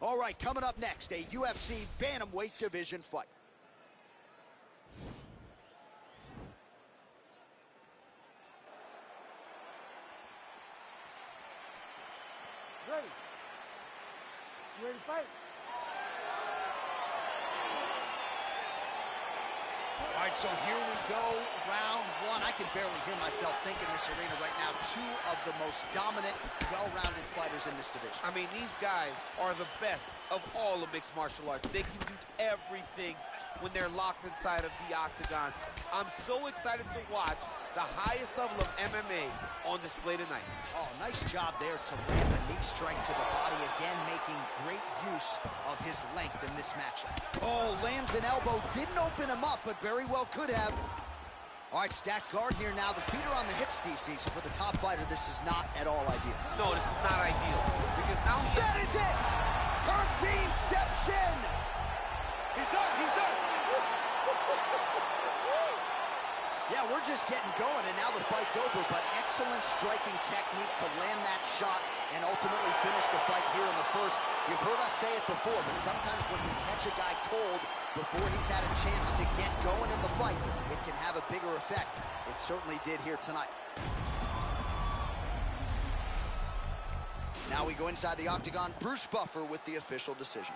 All right, coming up next, a UFC bantamweight division fight. Ready? You ready to fight? All right, so here we go, round one. I can barely hear myself think in this arena right now. Two of the most dominant, well-rounded fighters in this division. I mean, these guys are the best of all of mixed martial arts. They can do everything when they're locked inside of the octagon. I'm so excited to watch the highest level of MMA on display tonight. Oh, nice job there to land the knee strike to the body, again making great use of his length in this matchup. Oh, lands an elbow, didn't open him up, but very well could have. All right, stacked guard here now. The feet are on the hips, DC, so for the top fighter, this is not at all ideal. No, this is not ideal, because now he... That is it! Herb Dean steps in! He's done, he's done! Yeah, we're just getting going, and now the fight's over, but excellent striking technique to land that shot and ultimately finish the fight here in the first. You've heard us say it before, but sometimes when you catch a guy cold before he's had a chance to get going in the fight, it can have a bigger effect. It certainly did here tonight. Now we go inside the octagon. Bruce Buffer with the official decision.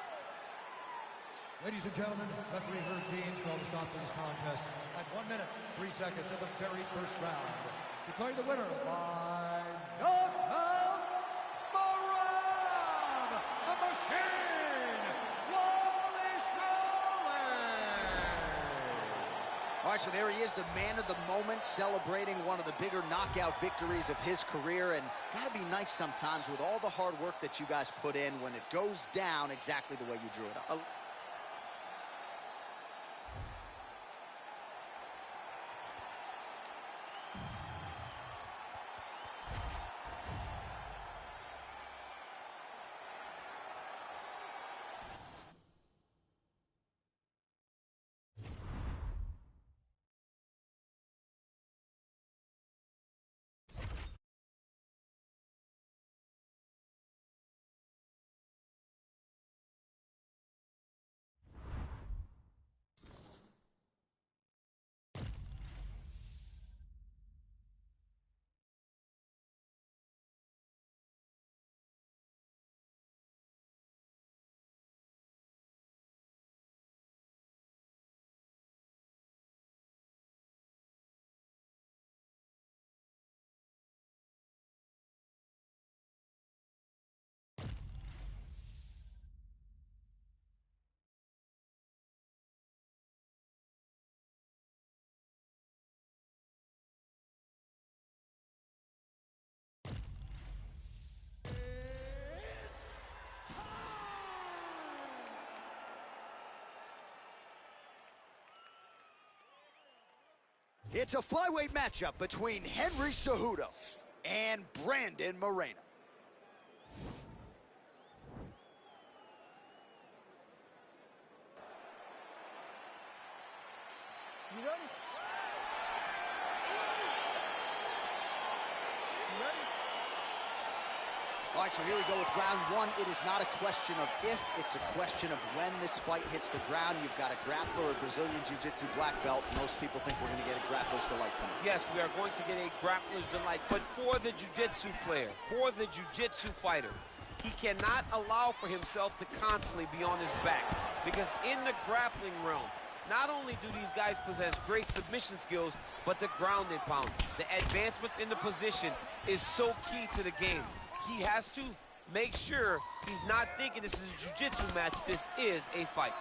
Ladies and gentlemen, referee Herb Dean's called to stop this contest at 1 minute, 3 seconds of the very first round. Declaring the winner by knockout, Moran, the Machine, Wallace Rowley. All right, so there he is, the man of the moment, celebrating one of the bigger knockout victories of his career. And gotta be nice sometimes with all the hard work that you guys put in when it goes down exactly the way you drew it up. It's a flyweight matchup between Henry Cejudo and Brandon Moreno. You ready? You ready? All right, so here we go with round one. It is not a question of if, it's a question of when this fight hits the ground. You've got a grappler, a Brazilian Jiu-Jitsu black belt. Most people think we're going to get a grappler's delight tonight. Yes, we are going to get a grappler's delight, but for the Jiu-Jitsu player, for the Jiu-Jitsu fighter, he cannot allow for himself to constantly be on his back, because in the grappling realm, not only do these guys possess great submission skills, but the ground and pound. The advancements in the position is so key to the game. He has to make sure he's not thinking this is a jiu-jitsu match. This is a fight.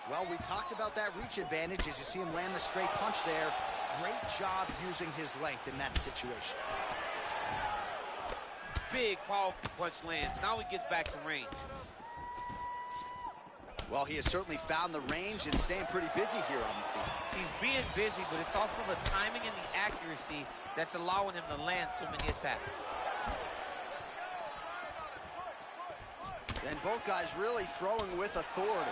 Well, we talked about that reach advantage as you see him land the straight punch there. Great job using his length in that situation. Big, powerful punch lands. Now he gets back to range. Well, he has certainly found the range and staying pretty busy here on the field. He's being busy, but it's also the timing and the accuracy that's allowing him to land so many attacks. And both guys really throwing with authority.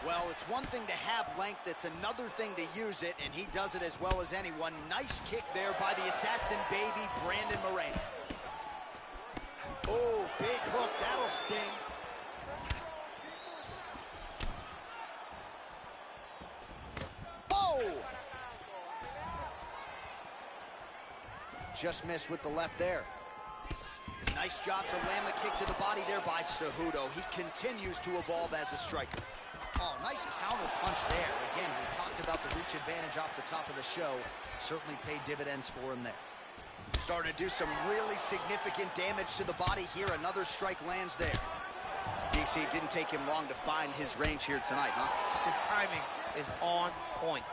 Well, it's one thing to have length, it's another thing to use it, and he does it as well as anyone. Nice kick there by the assassin baby, Brandon Moreno. Oh, big hook, that'll sting. just missed with the left there. Nice job to land the kick to the body there by Cejudo. He continues to evolve as a striker. Oh, nice counter punch there. Again, we talked about the reach advantage off the top of the show. Certainly paid dividends for him there. Starting to do some really significant damage to the body here. Another strike lands there. DC, didn't take him long to find his range here tonight, huh? His timing is on point.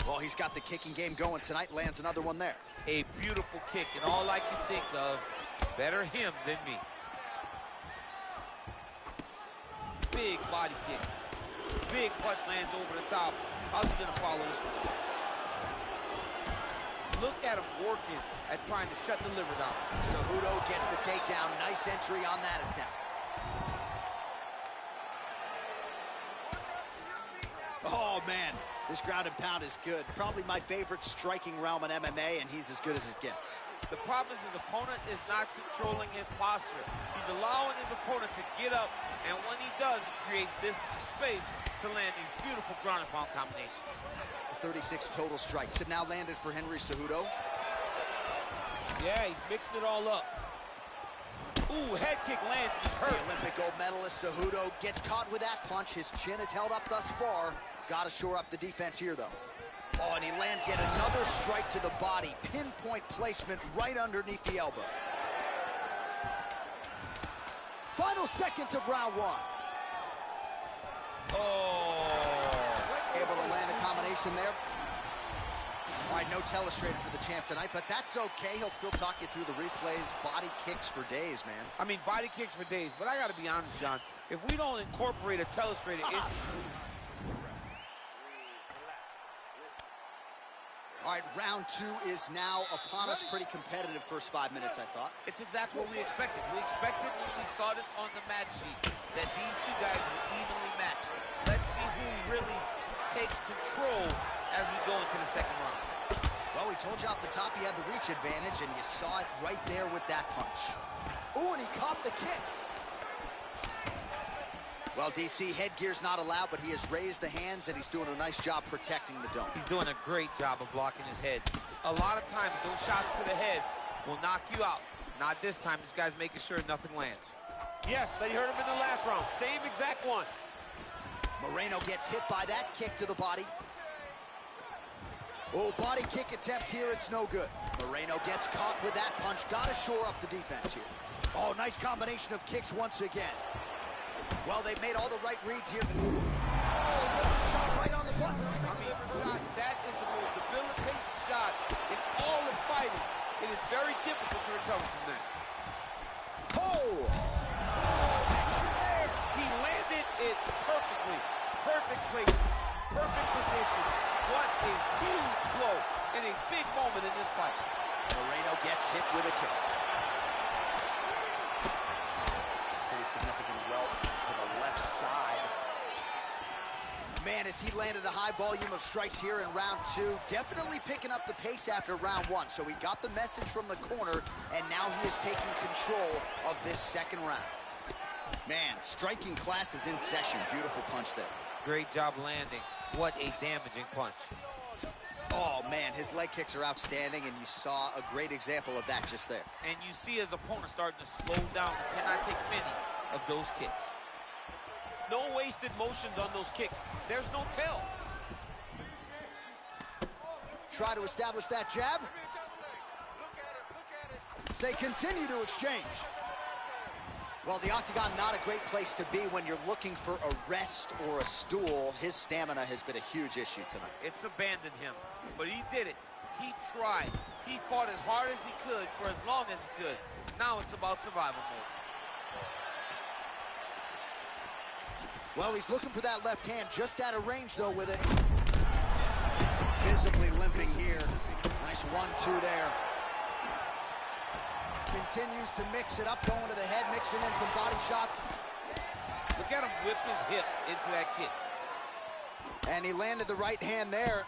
Well, he's got the kicking game going tonight. Lands another one there. A beautiful kick, and all I can think of, better him than me. Big body kick. Big punch lands over the top. How's he gonna follow this one? Look at him working at trying to shut the liver down. Cejudo gets the takedown. Nice entry on that attempt. Oh, man. This ground and pound is good. Probably my favorite striking realm in MMA, and he's as good as it gets. The problem is his opponent is not controlling his posture. He's allowing his opponent to get up, and when he does, he creates this space to land these beautiful ground and pound combinations. 36 total strikes have now landed for Henry Cejudo. Yeah, he's mixing it all up. Ooh, head kick lands, he's hurt. The Olympic gold medalist Cejudo gets caught with that punch. His chin is held up thus far. Got to shore up the defense here, though. Oh, and he lands yet another strike to the body. Pinpoint placement right underneath the elbow. Final seconds of round one. Oh. Able to land a combination there. All right, no telestrator for the champ tonight, but that's okay. He'll still talk you through the replays. Body kicks for days, man. I mean, body kicks for days, but I got to be honest, John. If we don't incorporate a telestrator into... All right, round two is now upon us. Pretty competitive first 5 minutes, I thought. It's exactly what we expected. We expected when we saw this on the match sheet that these two guys are evenly matched. Let's see who really takes control as we go into the second round. Well, we told you off the top he had the reach advantage, and you saw it right there with that punch. Ooh, and he caught the kick. Well, DC, headgear's not allowed, but he has raised the hands, and he's doing a nice job protecting the dome. He's doing a great job of blocking his head. A lot of times, those shots to the head will knock you out. Not this time. This guy's making sure nothing lands. Yes, you heard him in the last round. Same exact one. Moreno gets hit by that kick to the body. Oh, body kick attempt here. It's no good. Moreno gets caught with that punch. Got to shore up the defense here. Oh, nice combination of kicks once again. Well, they've made all the right reads here. Oh, another shot right on the button. I mean, shot, that is the most debilitating shot in all of fighting. It is very difficult to recover from that. Oh! Action there. He landed it perfectly. Perfect placement. Perfect position. What a huge blow in a big moment in this fight. Moreno gets hit with a kick. Pretty significant welt to the left side. Man, as he landed a high volume of strikes here in round two, definitely picking up the pace after round one. So he got the message from the corner, and now he is taking control of this second round. Man, striking class is in session. Beautiful punch there. Great job landing. What a damaging punch. Oh, man, his leg kicks are outstanding, and you saw a great example of that just there. And you see his opponent starting to slow down. He cannot take many of those kicks. No wasted motions on those kicks. There's no tell. Try to establish that jab. They continue to exchange. Well, the octagon, not a great place to be when you're looking for a rest or a stool. His stamina has been a huge issue tonight. It's abandoned him, but he did it. He tried. He fought as hard as he could for as long as he could. Now it's about survival mode. Well, he's looking for that left hand, just out of range, though, with it. Visibly limping here. Nice 1-2 there. Continues to mix it up, going to the head, mixing in some body shots. Look at him whip his hip into that kick. And he landed the right hand there.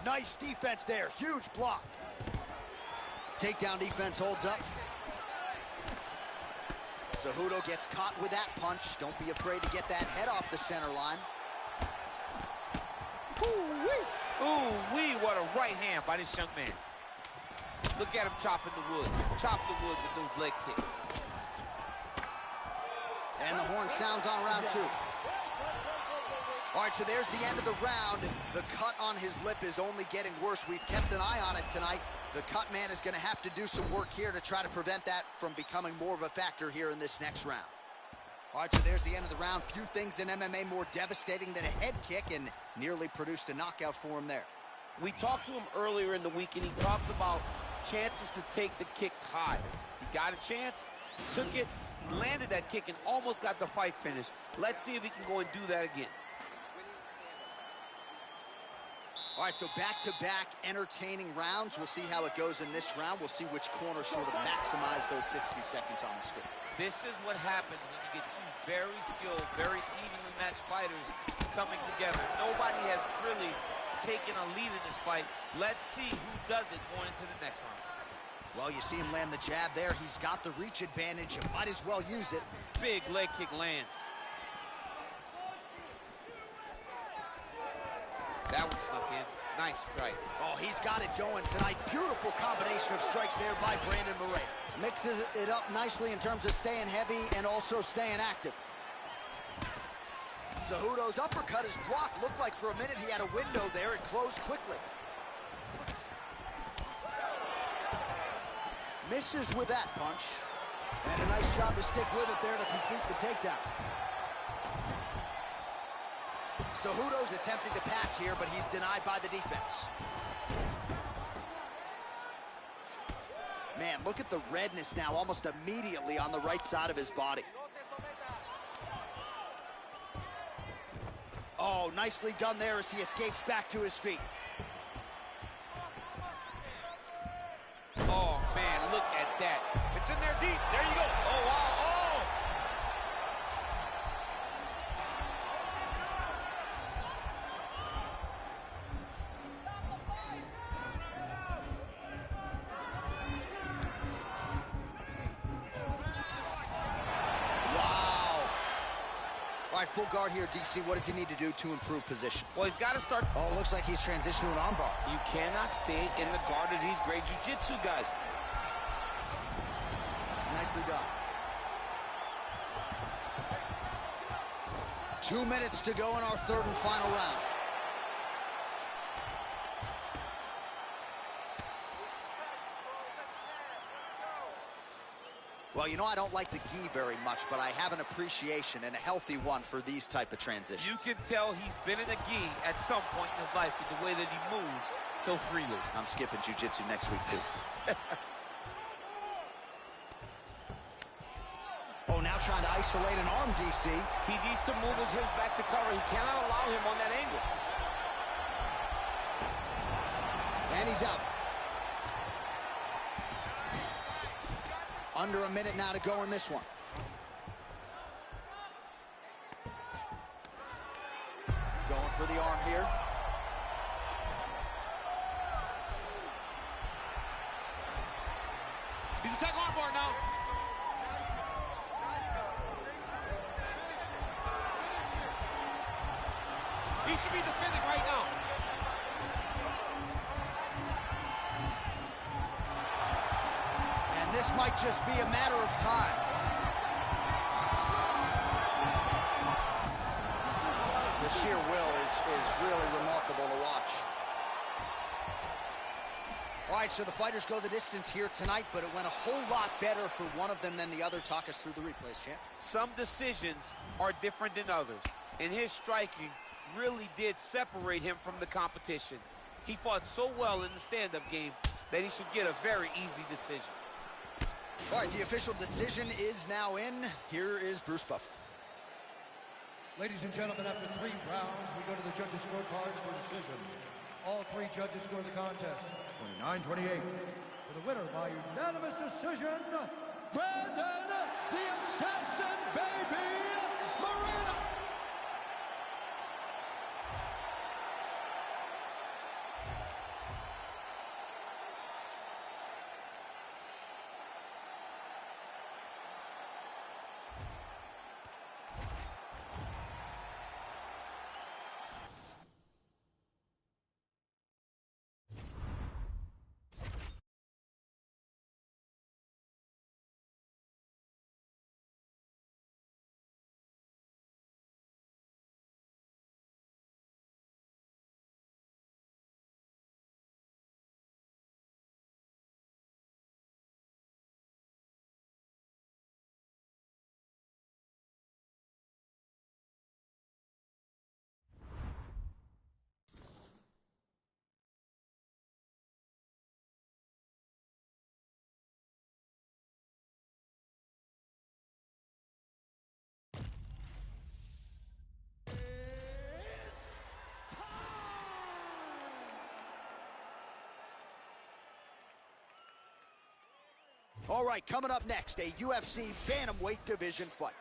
Nice defense there, huge block. Takedown defense holds up. Cejudo gets caught with that punch. Don't be afraid to get that head off the center line. Ooh-wee. Ooh-wee, what a right hand by this young man. Look at him chopping the wood. Chop the wood with those leg kicks. And the horn sounds on round 2. All right, so there's the end of the round. The cut on his lip is only getting worse. We've kept an eye on it tonight. The cut man is going to have to do some work here to try to prevent that from becoming more of a factor here in this next round. All right, so there's the end of the round. Few things in MMA more devastating than a head kick, and nearly produced a knockout for him there. We talked to him earlier in the week, and he talked about chances to take the kicks high. He got a chance, took it, he landed that kick, and almost got the fight finished. Let's see if he can go and do that again. All right, so back-to-back entertaining rounds. We'll see how it goes in this round. We'll see which corner sort of maximize those 60 seconds on the street. This is what happens when you get two very skilled, very evenly matched fighters coming together. Nobody has really taken a lead in this fight. Let's see who does it going into the next round. Well, you see him land the jab there. He's got the reach advantage. You might as well use it. Big leg kick lands. That one snuck in. Nice strike. Oh, he's got it going tonight. Beautiful combination of strikes there by Brandon Moreno. Mixes it up nicely in terms of staying heavy and also staying active. Cejudo's uppercut is blocked. Looked like for a minute he had a window there. It closed quickly. Misses with that punch. And a nice job to stick with it there to complete the takedown. Cejudo's attempting to pass here, but he's denied by the defense. Man, look at the redness now almost immediately on the right side of his body. Oh, nicely done there as he escapes back to his feet. Oh, man, look at that. It's in there deep. There you go. Oh, wow. Oh! All right, full guard here, DC. What does he need to do to improve position? Well, he's got to start. Oh, looks like he's transitioned to an armbar. You cannot stay in the guard of these great jiu-jitsu guys. Nicely done. 2 minutes to go in our third and final round. Well, you know, I don't like the gi very much, but I have an appreciation and a healthy one for these type of transitions. You can tell he's been in a gi at some point in his life with the way that he moves so freely. I'm skipping jiu-jitsu next week, too. Oh, now trying to isolate an arm, DC. He needs to move his hips back to cover. He cannot allow him on that angle. And he's out. Under a minute now to go in this one. Going for the arm here. He's attacking armbar now. He should be defending right now. This might just be a matter of time. The sheer will is really remarkable to watch. All right, so the fighters go the distance here tonight, but it went a whole lot better for one of them than the other. Talk us through the replays, champ. Some decisions are different than others, and his striking really did separate him from the competition. He fought so well in the stand-up game that he should get a very easy decision. All right, the official decision is now in. Here is Bruce Buffer. Ladies and gentlemen, after 3 rounds, we go to the judges' scorecards for decision. All 3 judges score the contest 29-28. For the winner by unanimous decision, Brandon the Assassin Baby Moreno. All right, coming up next, a UFC bantamweight division fight.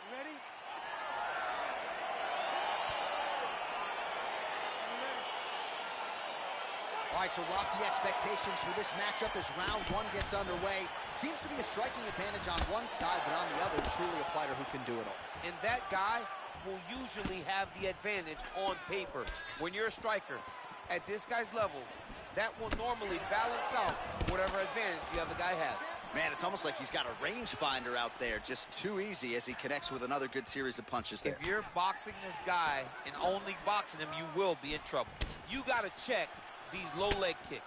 You ready? All right, so lofty expectations for this matchup as round one gets underway. Seems to be a striking advantage on one side, but on the other, truly a fighter who can do it all. And that guy will usually have the advantage on paper. When you're a striker at this guy's level, that will normally balance out whatever advantage the other guy has. Man, it's almost like he's got a rangefinder out there, just too easy as he connects with another good series of punches there. If you're boxing this guy and only boxing him, you will be in trouble. You got to check these low leg kicks.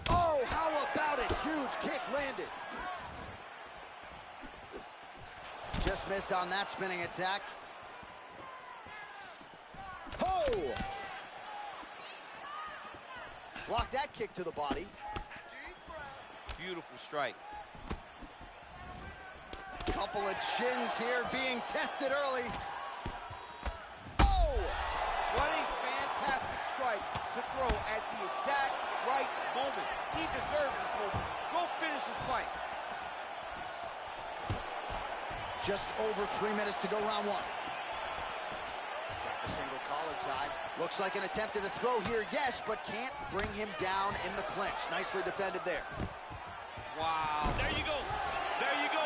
Oh, how about it? Huge kick landed. Just missed on that spinning attack. Oh! Block that kick to the body. Beautiful strike. Couple of chins here being tested early. Oh! What a fantastic strike to throw at the exact right moment. He deserves this moment. Go finish this fight. Just over 3 minutes to go round one. Got the single collar tie. Looks like an attempt at a throw here, yes, but can't bring him down in the clinch. Nicely defended there. Wow. There you go. There you go.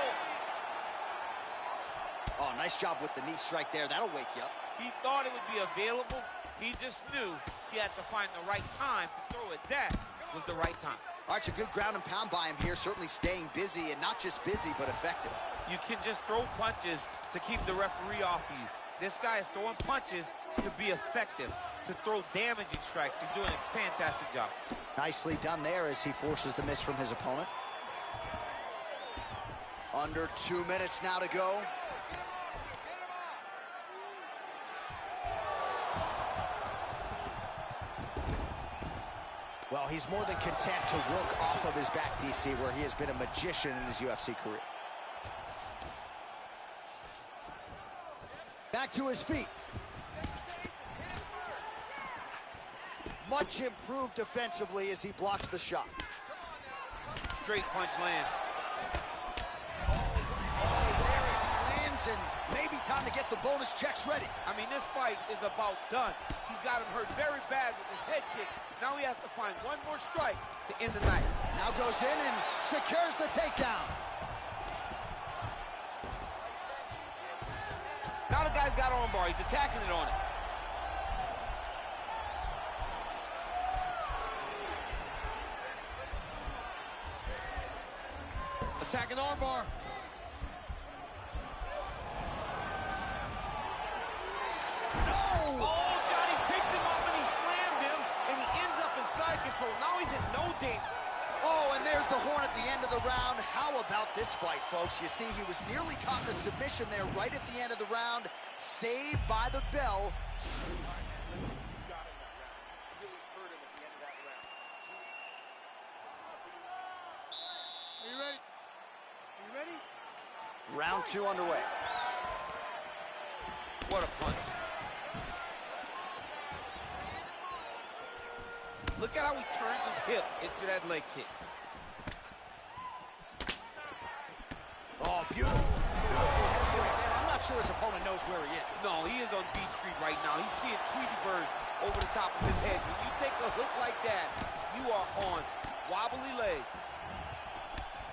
Oh, nice job with the knee strike there. That'll wake you up. He thought it would be available. He just knew he had to find the right time to throw it. That was the right time. All right, so good ground and pound by him here, certainly staying busy, and not just busy, but effective. You can just throw punches to keep the referee off of you. This guy is throwing punches to be effective, to throw damaging strikes. He's doing a fantastic job. Nicely done there as he forces the miss from his opponent. Under 2 minutes now to go. Well, he's more than content to work off of his back, DC, where he has been a magician in his UFC career. Back to his feet. Much improved defensively as he blocks the shot. Straight punch lands. Oh, there as he lands, and maybe time to get the bonus checks ready. I mean, this fight is about done. He's got him hurt very bad with his head kick. Now he has to find one more strike to end the night. Now goes in and secures the takedown. Now the guy's got armbar. He's attacking it on it. Attacking armbar. No! Oh, Johnny picked him up and he slammed him, and he ends up in side control. Now he's in no danger. Oh, and there's the horn at the end of the round. How about this fight, folks? You see, he was nearly caught in a submission there right at the end of the round. Saved by the bell. Listen, you got him that round. You really hurt him at the end of that round. Are you ready? Are you ready? Round two underway. What a punch. Look at how he turns his hip into that leg kick. Oh, beautiful. Beautiful head right there. I'm not sure his opponent knows where he is. No, he is on Beach Street right now. He's seeing Tweety birds over the top of his head. When you take a hook like that, you are on wobbly legs.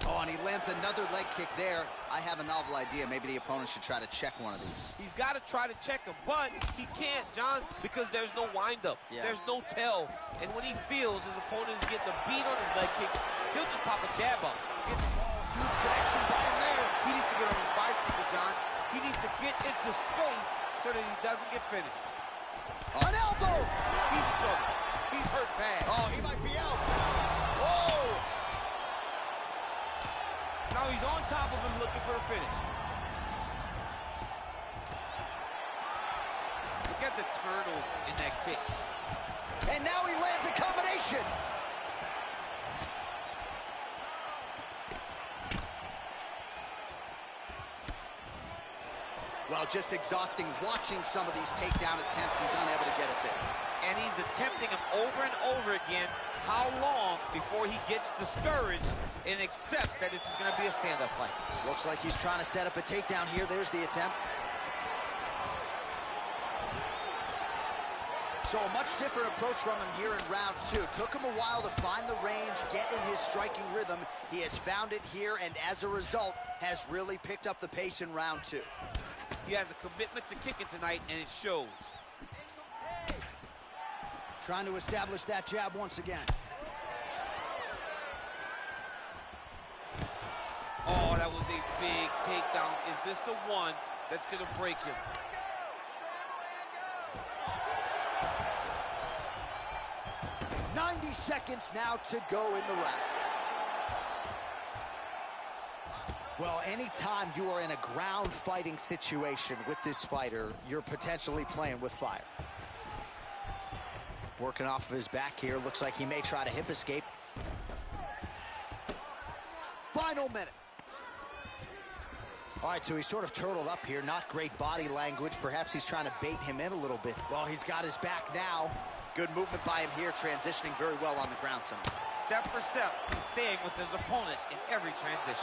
Oh, and he lands another leg kick there. I have a novel idea. Maybe the opponent should try to check one of these. He's got to try to check him, but he can't, John, because there's no windup. Yeah. There's no tell. And when he feels his opponent is getting a beat on his leg kicks, he'll just pop a jab up. Huge connection by him there. He needs to get on his bicycle, John. He needs to get into space so that he doesn't get finished. An elbow! He's in trouble. He's hurt bad. Oh, he might be out. Oh! Now he's on top of him looking for the finish. Look at the turnover in that kick. And now he lands a combination. Well, Well, just exhausting watching some of these takedown attempts. He's unable to get it there. And he's attempting them over and over again. How long before he gets discouraged and accepts that this is going to be a stand-up fight? Looks like he's trying to set up a takedown here. There's the attempt. So a much different approach from him here in round two. Took him a while to find the range, get in his striking rhythm. He has found it here, and as a result, has really picked up the pace in round two. He has a commitment to kicking tonight, and it shows. Trying to establish that jab once again. Oh, that was a big takedown. Is this the one that's going to break him? Seconds now to go in the round. Well, anytime you are in a ground fighting situation with this fighter, you're potentially playing with fire. Working off of his back here. Looks like he may try to hip escape. Final minute. All right, so he's sort of turtled up here. Not great body language. Perhaps he's trying to bait him in a little bit. Well, he's got his back now. Good movement by him here, transitioning very well on the ground tonight. Step for step, he's staying with his opponent in every transition.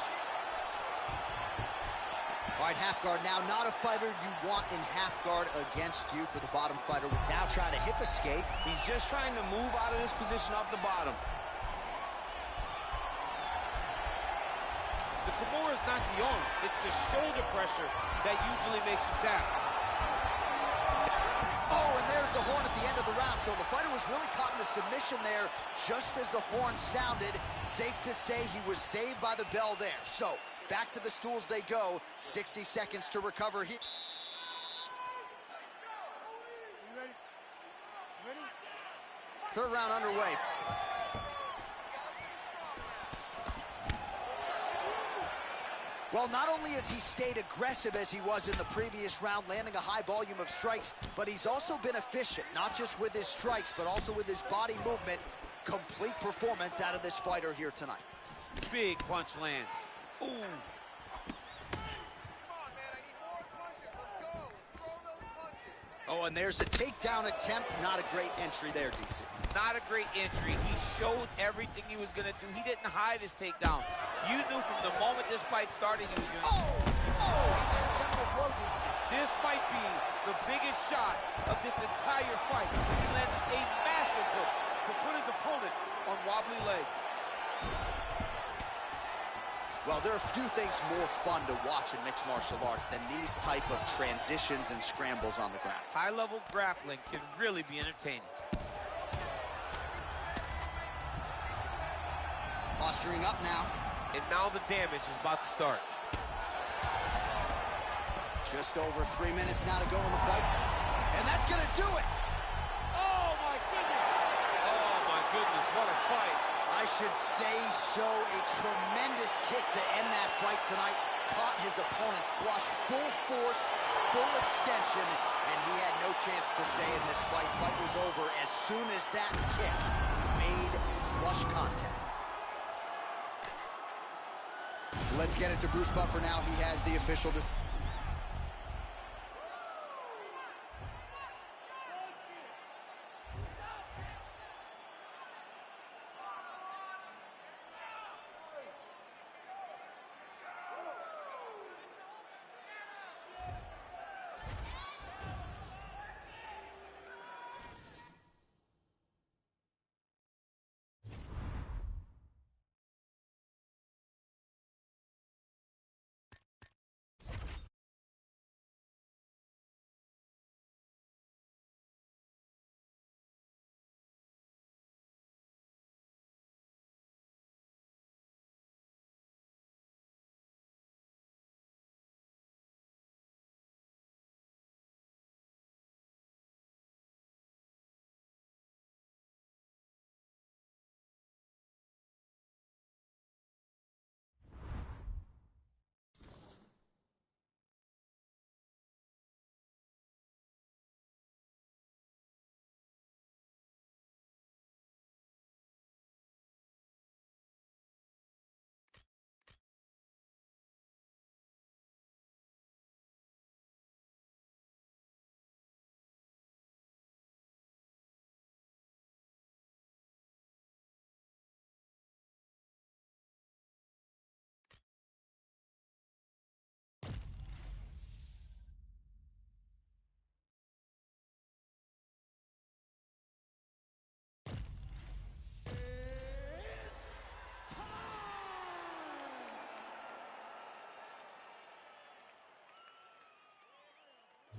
All right, half guard now. Not a fighter you want in half guard against you for the bottom fighter. Now trying to hip escape. He's just trying to move out of this position off the bottom. The Kimura is not the arm. It's the shoulder pressure that usually makes you tap. Oh, and there's the horn at the end of the round. So the fighter was really caught in a submission there just as the horn sounded. Safe to say he was saved by the bell there. So back to the stools they go. 60 seconds to recover here. Third round underway. Well, not only has he stayed aggressive as he was in the previous round, landing a high volume of strikes, but he's also been efficient, not just with his strikes, but also with his body movement. Complete performance out of this fighter here tonight. Big punch lands. Ooh. Oh, and there's a takedown attempt. Not a great entry there, DC. Not a great entry. He showed everything he was going to do. He didn't hide his takedown. You knew from the moment this fight started he was going to... Central blow, DC. This might be the biggest shot of this entire fight. He landed a massive hook to put his opponent on wobbly legs. Well, there are a few things more fun to watch in mixed martial arts than these type of transitions and scrambles on the ground. High-level grappling can really be entertaining. Posturing up now. And now the damage is about to start. Just over 3 minutes now to go in the fight. And that's going to do it. Oh, my goodness. Oh, my goodness, what a fight. I should say so. A tremendous kick to end that fight tonight. Caught his opponent flush, full force, full extension, and he had no chance to stay in this fight. Fight was over as soon as that kick made flush contact. Let's get it to Bruce Buffer now. He has the official...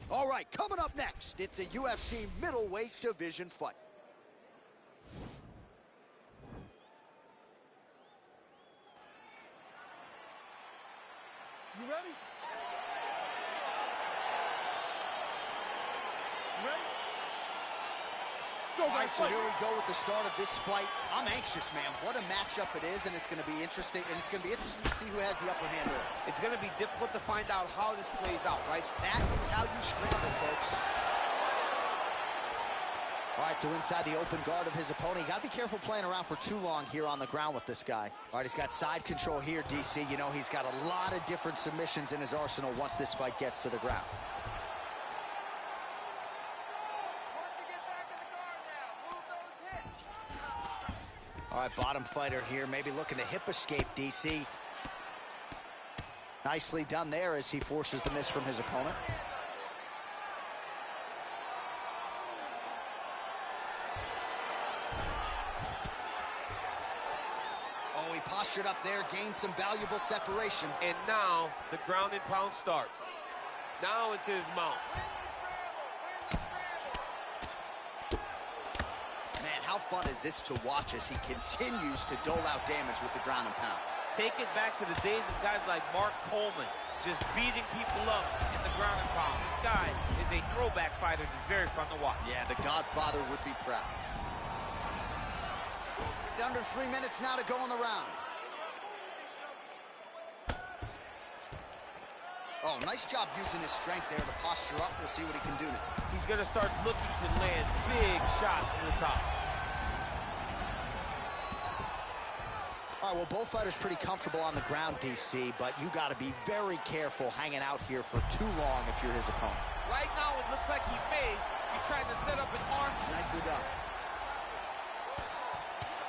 All right, coming up next, it's a UFC middleweight division fight. You ready? You ready? Let's go, All right, guys. so here we go with the start of this fight. I'm anxious, man. What a matchup it is, and it's going to be interesting. And it's going to be interesting to see who has the upper hand early. It's going to be difficult to find out how this plays out, right? That is how you scramble, folks. All right, so inside the open guard of his opponent. You got to be careful playing around for too long here on the ground with this guy. All right, he's got side control here, DC. You know, he's got a lot of different submissions in his arsenal once this fight gets to the ground. All right, bottom fighter here, maybe looking to hip escape, DC. Nicely done there as he forces the miss from his opponent. Oh, he postured up there, gained some valuable separation. And now the ground and pound starts. Now into his mount. Man, how fun is this to watch as he continues to dole out damage with the ground and pound? Take it back to the days of guys like Mark Coleman, just beating people up in the ground and pound. This guy is a throwback fighter that's very fun to watch. Yeah, the Godfather would be proud. Under 3 minutes now to go in the round. Oh, nice job using his strength there to posture up. We'll see what he can do now. He's going to start looking to land big shots from the top. All right, well, both fighters pretty comfortable on the ground, DC, but you got to be very careful hanging out here for too long if you're his opponent. Right now, it looks like he may be trying to set up an arm. Nicely done.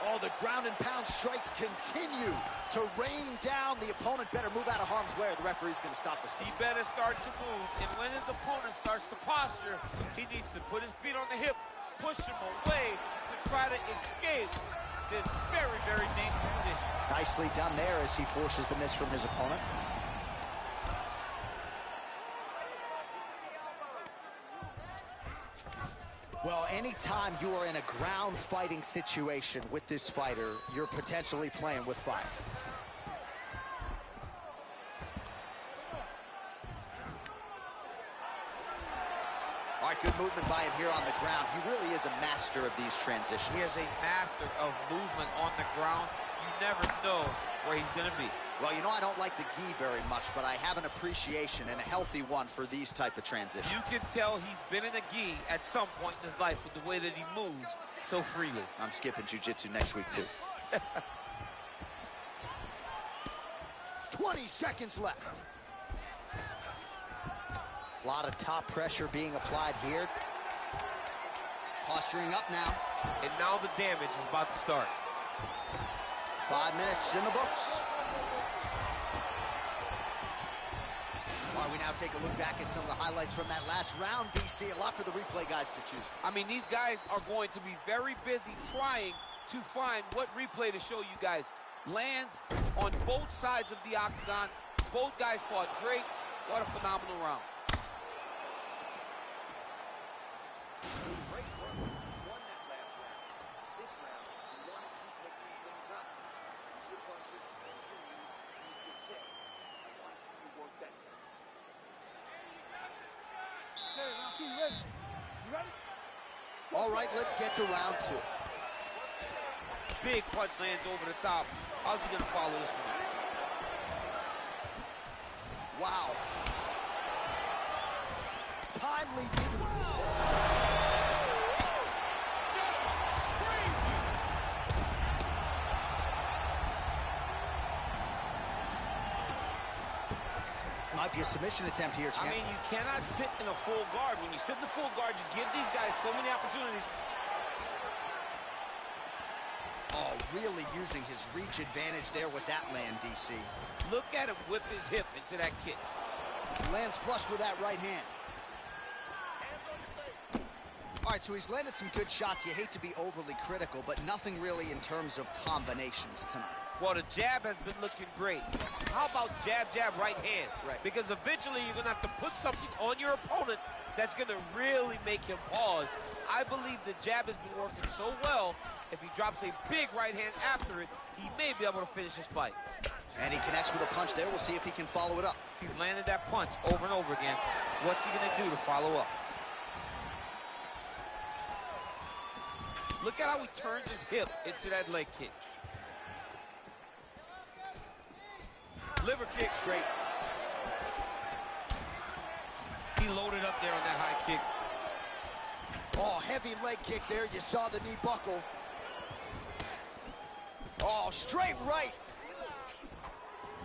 Oh, the ground and pound strikes continue to rain down. The opponent better move out of harm's way or the referee's going to stop this thing. He better start to move, and when his opponent starts to posture, he needs to put his feet on the hip, push him away to try to escape this very, very dangerous position. Nicely done there as he forces the miss from his opponent. Well, anytime you are in a ground fighting situation with this fighter, you're potentially playing with fire. All right, good movement by him here on the ground. He really is a master of these transitions. He is a master of movement on the ground. You never know where he's going to be. Well, you know, I don't like the gi very much, but I have an appreciation and a healthy one for these type of transitions. You can tell he's been in a gi at some point in his life with the way that he moves so freely. I'm skipping jiu-jitsu next week, too. 20 seconds left. A lot of top pressure being applied here. Posturing up now. And now the damage is about to start. 5 minutes in the books. All right, we now take a look back at some of the highlights from that last round, DC. A lot for the replay guys to choose. I mean, these guys are going to be very busy trying to find what replay to show you guys. Lands on both sides of the octagon. Both guys fought great. What a phenomenal round. Great work. You won that last round. This round, you want to keep mixing things up. Use your punches, use your knees, use your kicks. I want to see you work that. Okay, round two, you ready? You ready? All right, let's get to round two. Big punch lands over the top. How's he going to follow this one? Wow. Timely. Might be a submission attempt here, champ. I mean, you cannot sit in a full guard. When you sit in the full guard, you give these guys so many opportunities. Oh, really using his reach advantage there with that land, DC. Look at him whip his hip into that kick. Lands flush with that right hand. Hands on your face. All right, so he's landed some good shots. You hate to be overly critical, but nothing really in terms of combinations tonight. Well, the jab has been looking great. How about jab, jab, right hand? Right. Because eventually you're going to have to put something on your opponent that's going to really make him pause. I believe the jab has been working so well, if he drops a big right hand after it, he may be able to finish his fight. And he connects with a punch there. We'll see if he can follow it up. He's landed that punch over and over again. What's he going to do to follow up? Look at how he turns his hip into that leg kick. Liver kick. Straight. He loaded up there on that high kick. Oh, heavy leg kick there. You saw the knee buckle. Oh, straight right.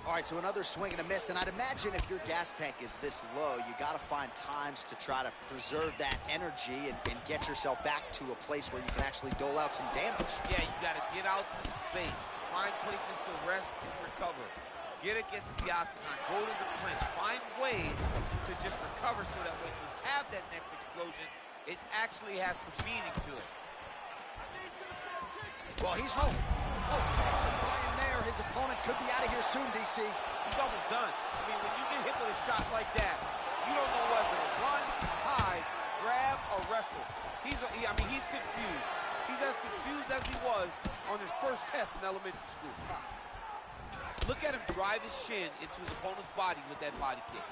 All right, so another swing and a miss, and I'd imagine if your gas tank is this low, you got to find times to try to preserve that energy and get yourself back to a place where you can actually dole out some damage. Yeah, you got to get out the space, find places to rest and recover. Get against the octagon, go to the clinch, find ways to just recover so that when you have that next explosion, it actually has some meaning to it. Well, he's by him there. His opponent could be out of here soon, DC. He's almost done. I mean, when you get hit with a shot like that, you don't know whether to run, hide, grab, or wrestle. He's confused. He's as confused as he was on his first test in elementary school. Look at him drive his shin into his opponent's body with that body kick.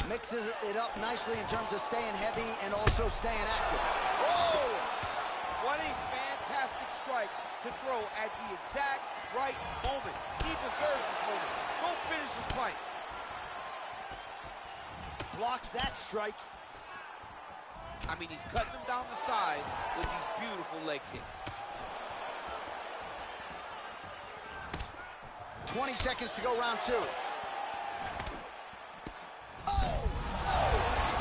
Mixes it up nicely in terms of staying heavy and also staying active. Oh! What a fantastic strike to throw at the exact right moment. He deserves this moment. Go finish his fight. Blocks that strike. I mean, he's cutting them down the sides with these beautiful leg kicks. 20 seconds to go, round two. Oh!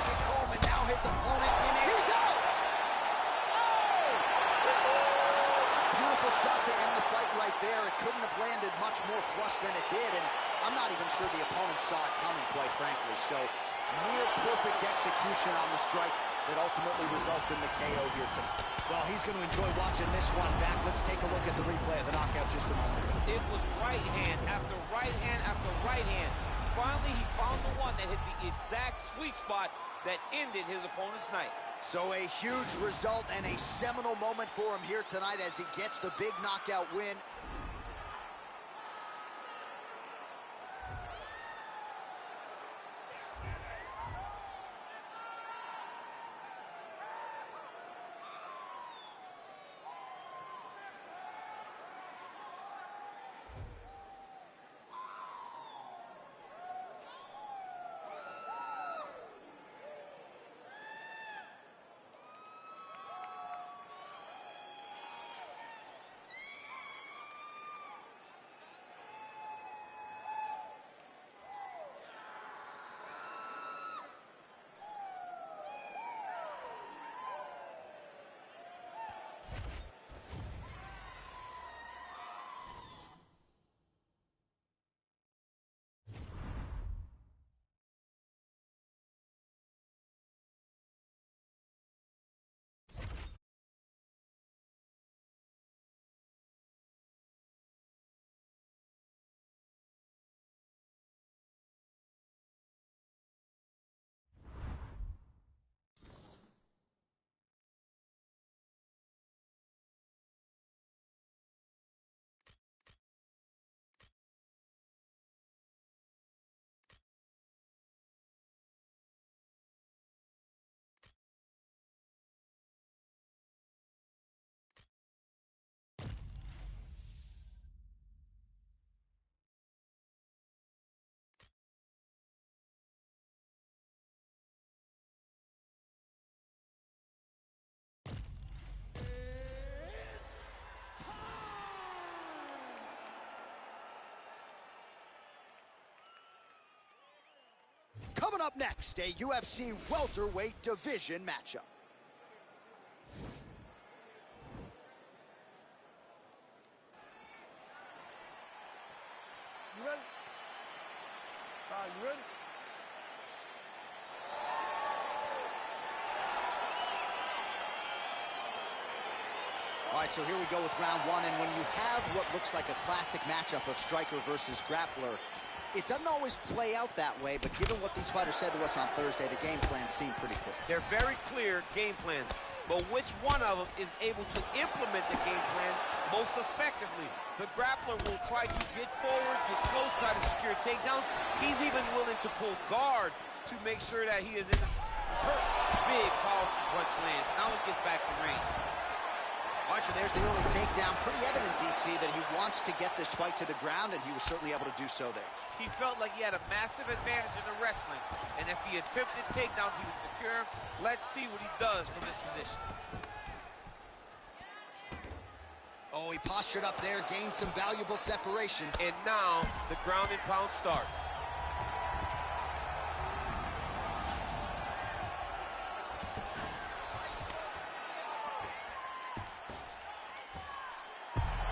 Kick home, and now his opponent he's out! Oh! Beautiful shot to end the fight right there. It couldn't have landed much more flush than it did, and I'm not even sure the opponent saw it coming, quite frankly. So, near perfect execution on the strike that ultimately results in the KO here tonight. Well, he's going to enjoy watching this one back. Let's take a look at the replay of the knockout just a moment ago. It was right hand after right hand after right hand. Finally, he found the one that hit the exact sweet spot that ended his opponent's night. So a huge result and a seminal moment for him here tonight as he gets the big knockout win. Coming up next, a UFC welterweight division matchup. You ready? You ready? All right, so here we go with round one, and when you have what looks like a classic matchup of striker versus grappler, It doesn't always play out that way, but given what these fighters said to us on Thursday, the game plan seemed pretty clear. They're very clear game plans, but which one of them is able to implement the game plan most effectively? The grappler will try to get forward, get close, try to secure takedowns. He's even willing to pull guard to make sure that he is in the hurt. Big, powerful punch lands. Now he gets back to range. Archer, there's the early takedown. Pretty evident, DC, that he wants to get this fight to the ground, and he was certainly able to do so there. He felt like he had a massive advantage in the wrestling, and if he attempted takedowns, he would secure him. Let's see what he does from this position. Oh, he postured up there, gained some valuable separation. And now the ground and pound starts.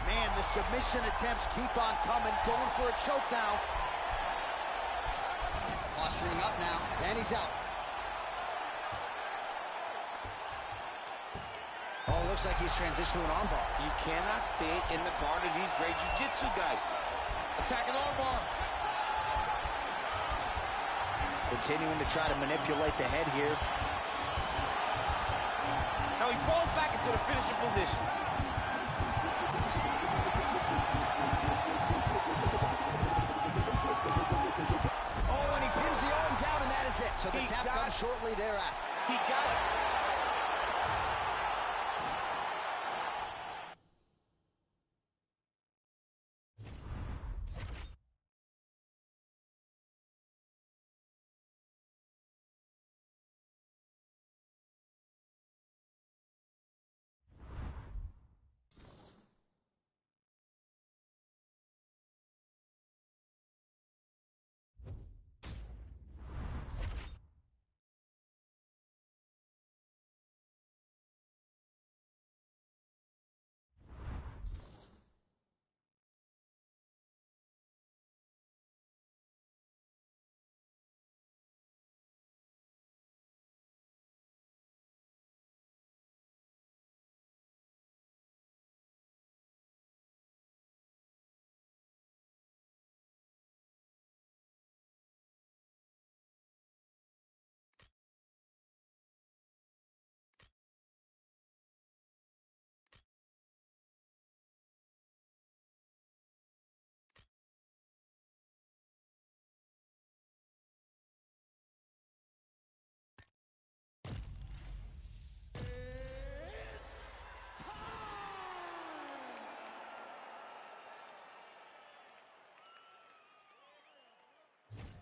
Man, the submission attempts keep on coming, going for a choke now. Posturing up now, and he's out. Oh, looks like he's transitioned to an armbar. You cannot stay in the guard of these great jiu-jitsu guys. Attacking armbar. Continuing to try to manipulate the head here. Now he falls back into the finishing position. Oh, and he pins the arm down, and that is it. So the tap comes shortly thereafter. He got it.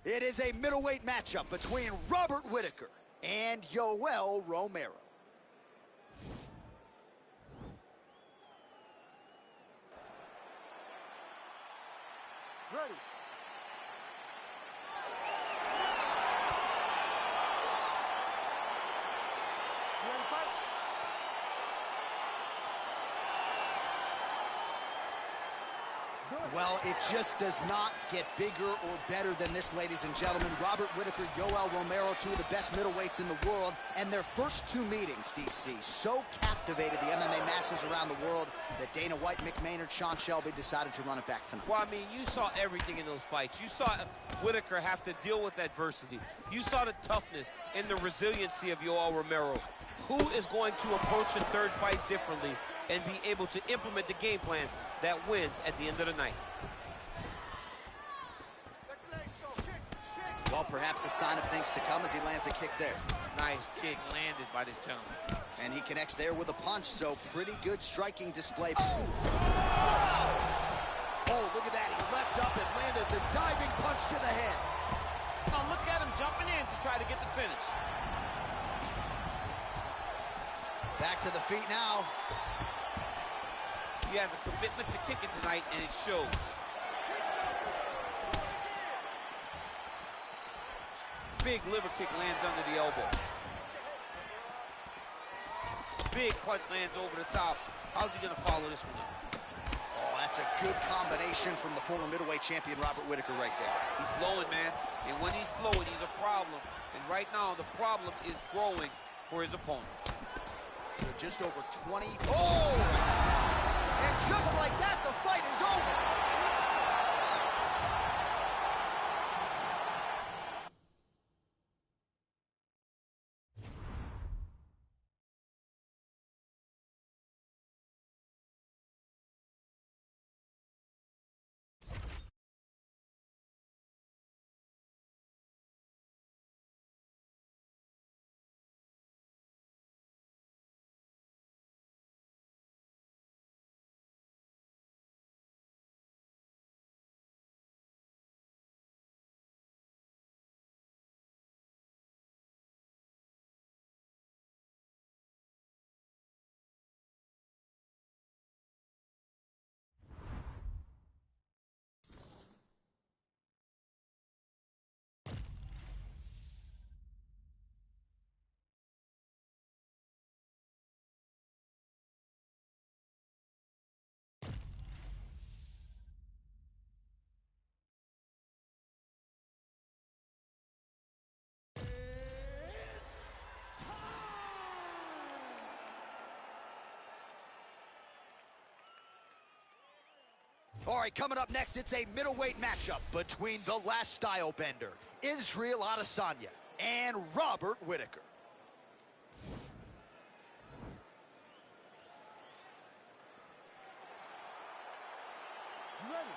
It is a middleweight matchup between Robert Whittaker and Yoel Romero. Ready. You ready to fight? Well, it just does not get bigger or better than this, ladies and gentlemen. Robert Whittaker, Yoel Romero, two of the best middleweights in the world, and their first two meetings, DC, so captivated the MMA masses around the world that Dana White, Mick Maynard, Sean Shelby decided to run it back tonight. Well, I mean, you saw everything in those fights. You saw Whittaker have to deal with adversity. You saw the toughness and the resiliency of Yoel Romero. Who is going to approach a third fight differently and be able to implement the game plan that wins at the end of the night? Well, perhaps a sign of things to come as he lands a kick there. Nice kick landed by this gentleman. And he connects there with a punch, so pretty good striking display. Oh! Wow! Oh, look at that. He leapt up and landed the diving punch to the head. Oh, look at him jumping in to try to get the finish. Back to the feet now. He has a commitment to kicking tonight, and it shows. Big liver kick lands under the elbow. Big punch lands over the top. How's he going to follow this one up? Oh, that's a good combination from the former middleweight champion, Robert Whittaker, right there. He's flowing, man. And when he's flowing, he's a problem. And right now, the problem is growing for his opponent. So just over 20. Oh! And just like that, the fight is over. All right, coming up next, it's a middleweight matchup between the last style bender, Israel Adesanya, and Robert Whittaker. You ready?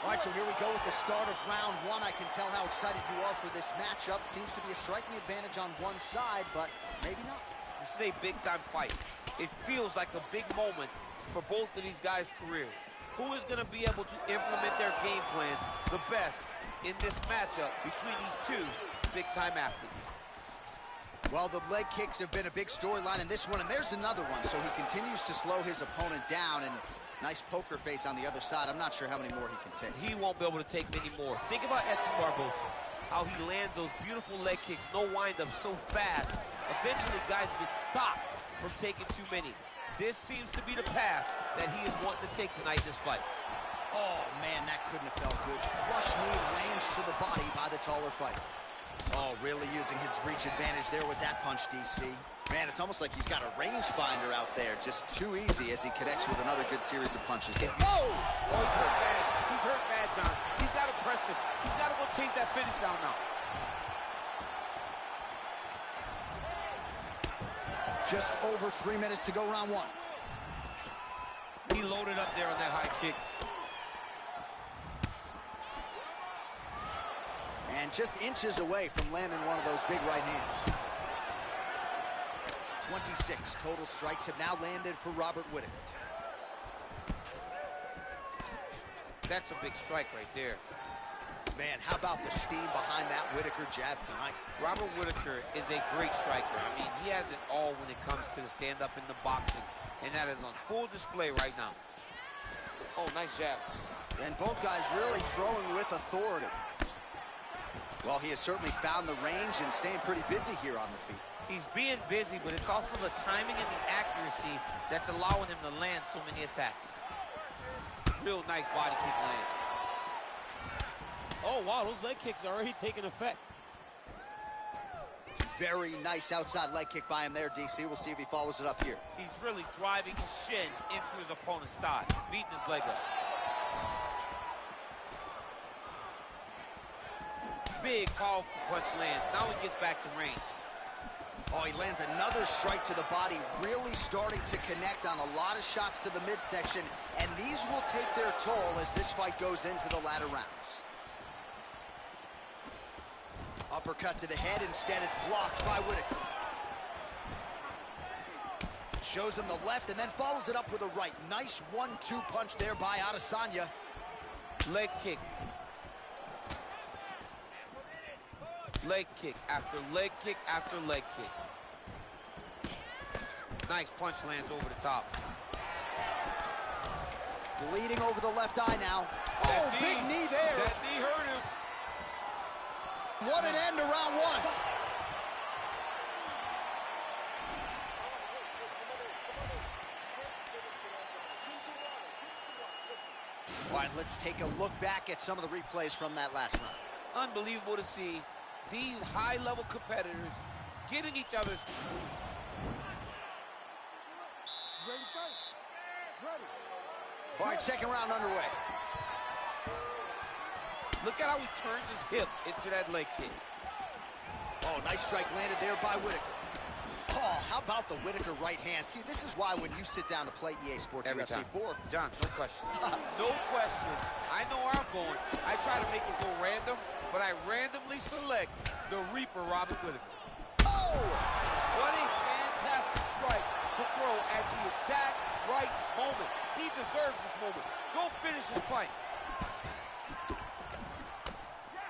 All right, so here we go with the start of round one. I can tell how excited you are for this matchup. Seems to be a striking advantage on one side, but maybe not. This is a big-time fight. It feels like a big moment for both of these guys' careers. Who is going to be able to implement their game plan the best in this matchup between these two big-time athletes? Well, the leg kicks have been a big storyline in this one, and there's another one. So he continues to slow his opponent down, and nice poker face on the other side. I'm not sure how many more he can take. He won't be able to take many more. Think about Edson Barboza, how he lands those beautiful leg kicks, no wind-up, so fast. Eventually, guys get stopped from taking too many. This seems to be the path that he is wanting to take tonight in this fight. Oh, man, that couldn't have felt good. Flush knee lands to the body by the taller fighter. Oh, really using his reach advantage there with that punch, DC. Man, it's almost like he's got a rangefinder out there. Just too easy as he connects with another good series of punches. Oh! Oh, he's hurt bad. He's hurt bad, John. He's got to press him. He's got to go chase that finish down now. Just over 3 minutes to go round one. He loaded up there on that high kick. And just inches away from landing one of those big right hands. 26 total strikes have now landed for Robert Whittaker. That's a big strike right there. Man, how about the steam behind that Whittaker jab tonight? Robert Whittaker is a great striker. I mean, he has it all when it comes to the stand-up in the boxing, and that is on full display right now. Oh, nice jab. And both guys really throwing with authority. Well, he has certainly found the range and staying pretty busy here on the feet. He's being busy, but it's also the timing and the accuracy that's allowing him to land so many attacks. Real nice body kick lands. Oh, wow, those leg kicks are already taking effect. Very nice outside leg kick by him there, DC. We'll see if he follows it up here. He's really driving his shin into his opponent's thigh, beating his leg up. Big, powerful punch lands. Now he gets back to range. Oh, he lands another strike to the body, really starting to connect on a lot of shots to the midsection, and these will take their toll as this fight goes into the latter rounds. Uppercut to the head, instead it's blocked by Whittaker. Shows him the left and then follows it up with a right. Nice 1-2 punch there by Adesanya. Leg kick. Leg kick after leg kick after leg kick. Nice punch lands over the top. Bleeding over the left eye now. Oh, big knee there. That knee hurt him. What an end to round one. All right, let's take a look back at some of the replays from that last round. Unbelievable to see these high-level competitors getting each other's... Ready to fight? Ready. All right, second round underway. Look at how he turns his hip into that leg kick. Oh, nice strike landed there by Whittaker. Oh, how about the Whittaker right hand? See, this is why when you sit down to play EA Sports Every UFC time. 4... John, no question. No question. I know where I'm going. I try to make it go random, but I randomly select the Reaper, Robert Whittaker. Oh! What a fantastic strike to throw at the exact right moment. He deserves this moment. Go finish his fight.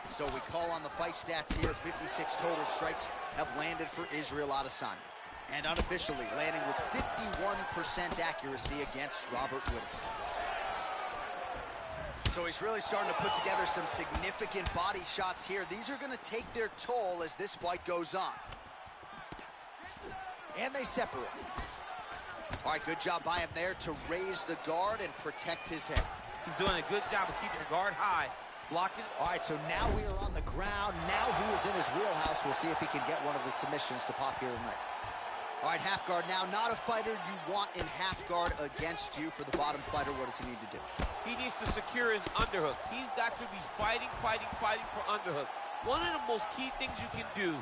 So we call on the fight stats here. 56 total strikes have landed for Israel Adesanya. And unofficially landing with 51% accuracy against Robert Whittaker. So he's really starting to put together some significant body shots here. These are going to take their toll as this fight goes on. And they separate. All right, good job by him there to raise the guard and protect his head. He's doing a good job of keeping the guard high Blocking. All right, so now we are on the ground. Now he is in his wheelhouse. We'll see if he can get one of the submissions to pop here tonight. All right, half guard now. Not a fighter you want in half guard against you. For the bottom fighter, what does he need to do? He needs to secure his underhook. He's got to be fighting for underhook. One of the most key things you can do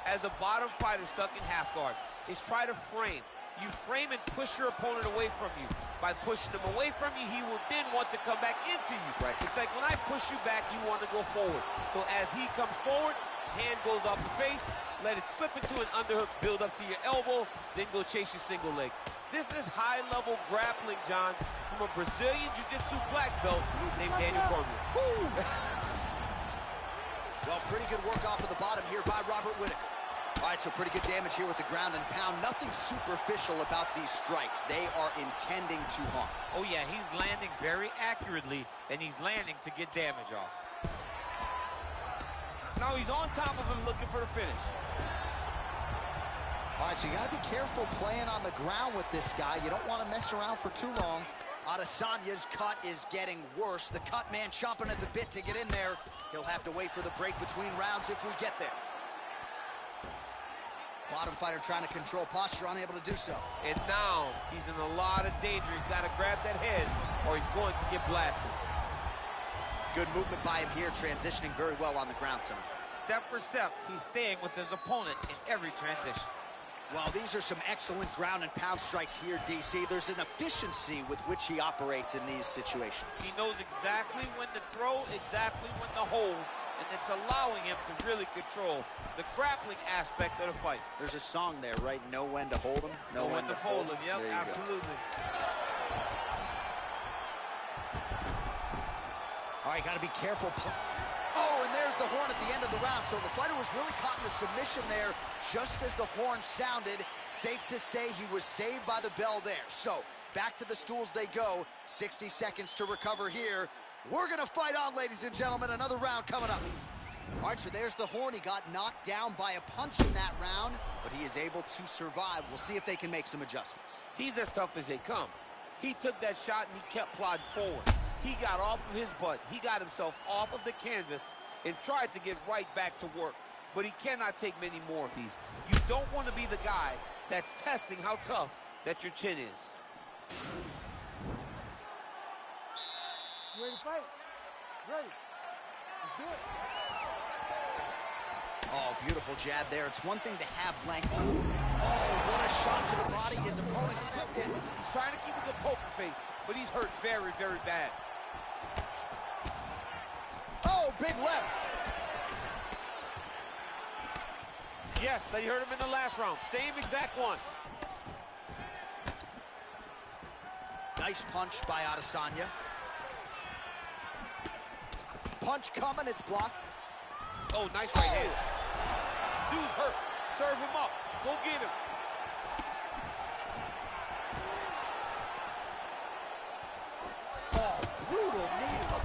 as a bottom fighter stuck in half guard is try to frame. You frame and push your opponent away from you. By pushing him away from you, he will then want to come back into you. Right. It's like when I push you back, you want to go forward. So as he comes forward, hand goes off the face, let it slip into an underhook, build up to your elbow, then go chase your single leg. This is high-level grappling, John, from a Brazilian Jiu-Jitsu black belt named Daniel Cormier. Well, pretty good work off of the bottom here by Robert Whittaker. All right, so pretty good damage here with the ground and pound. Nothing superficial about these strikes. They are intending to harm. Oh, yeah, he's landing very accurately, and he's landing to get damage off. Now he's on top of him looking for the finish. All right, so you got to be careful playing on the ground with this guy. You don't want to mess around for too long. Adesanya's cut is getting worse. The cut man chomping at the bit to get in there. He'll have to wait for the break between rounds if we get there. Bottom fighter trying to control posture, unable to do so. And now he's in a lot of danger. He's got to grab that head or he's going to get blasted. Good movement by him here, transitioning very well on the ground tonight. Step for step, he's staying with his opponent in every transition. Well, these are some excellent ground and pound strikes here, DC. There's an efficiency with which he operates in these situations. He knows exactly when to throw, exactly when to hold, and it's allowing him to really control the grappling aspect of the fight. There's a song there, right? Know when to hold him, know when to fold him. Yep, absolutely. All right, got to be careful. Oh, and there's the horn at the end of the round. So the fighter was really caught in a submission there just as the horn sounded. Safe to say he was saved by the bell there. So back to the stools they go. 60 seconds to recover here. We're going to fight on, ladies and gentlemen. Another round coming up. All right, so there's the horn. He got knocked down by a punch in that round, but he is able to survive. We'll see if they can make some adjustments. He's as tough as they come. He took that shot and he kept plodding forward. He got off of his butt. He got himself off of the canvas and tried to get right back to work. But he cannot take many more of these. You don't want to be the guy that's testing how tough that your chin is. You ready to fight? Ready. Let's do it. Oh, beautiful jab there. It's one thing to have length. Oh, what a shot to the body. His opponent kept it. He's trying to keep a good poker face, but he's hurt very, very bad. Oh, big left. Yes, they hurt him in the last round. Same exact one. Nice punch by Adesanya. Punch coming, it's blocked. Oh, nice right hand. Dude's hurt. Serve him up. Go get him. Oh, brutal knee to the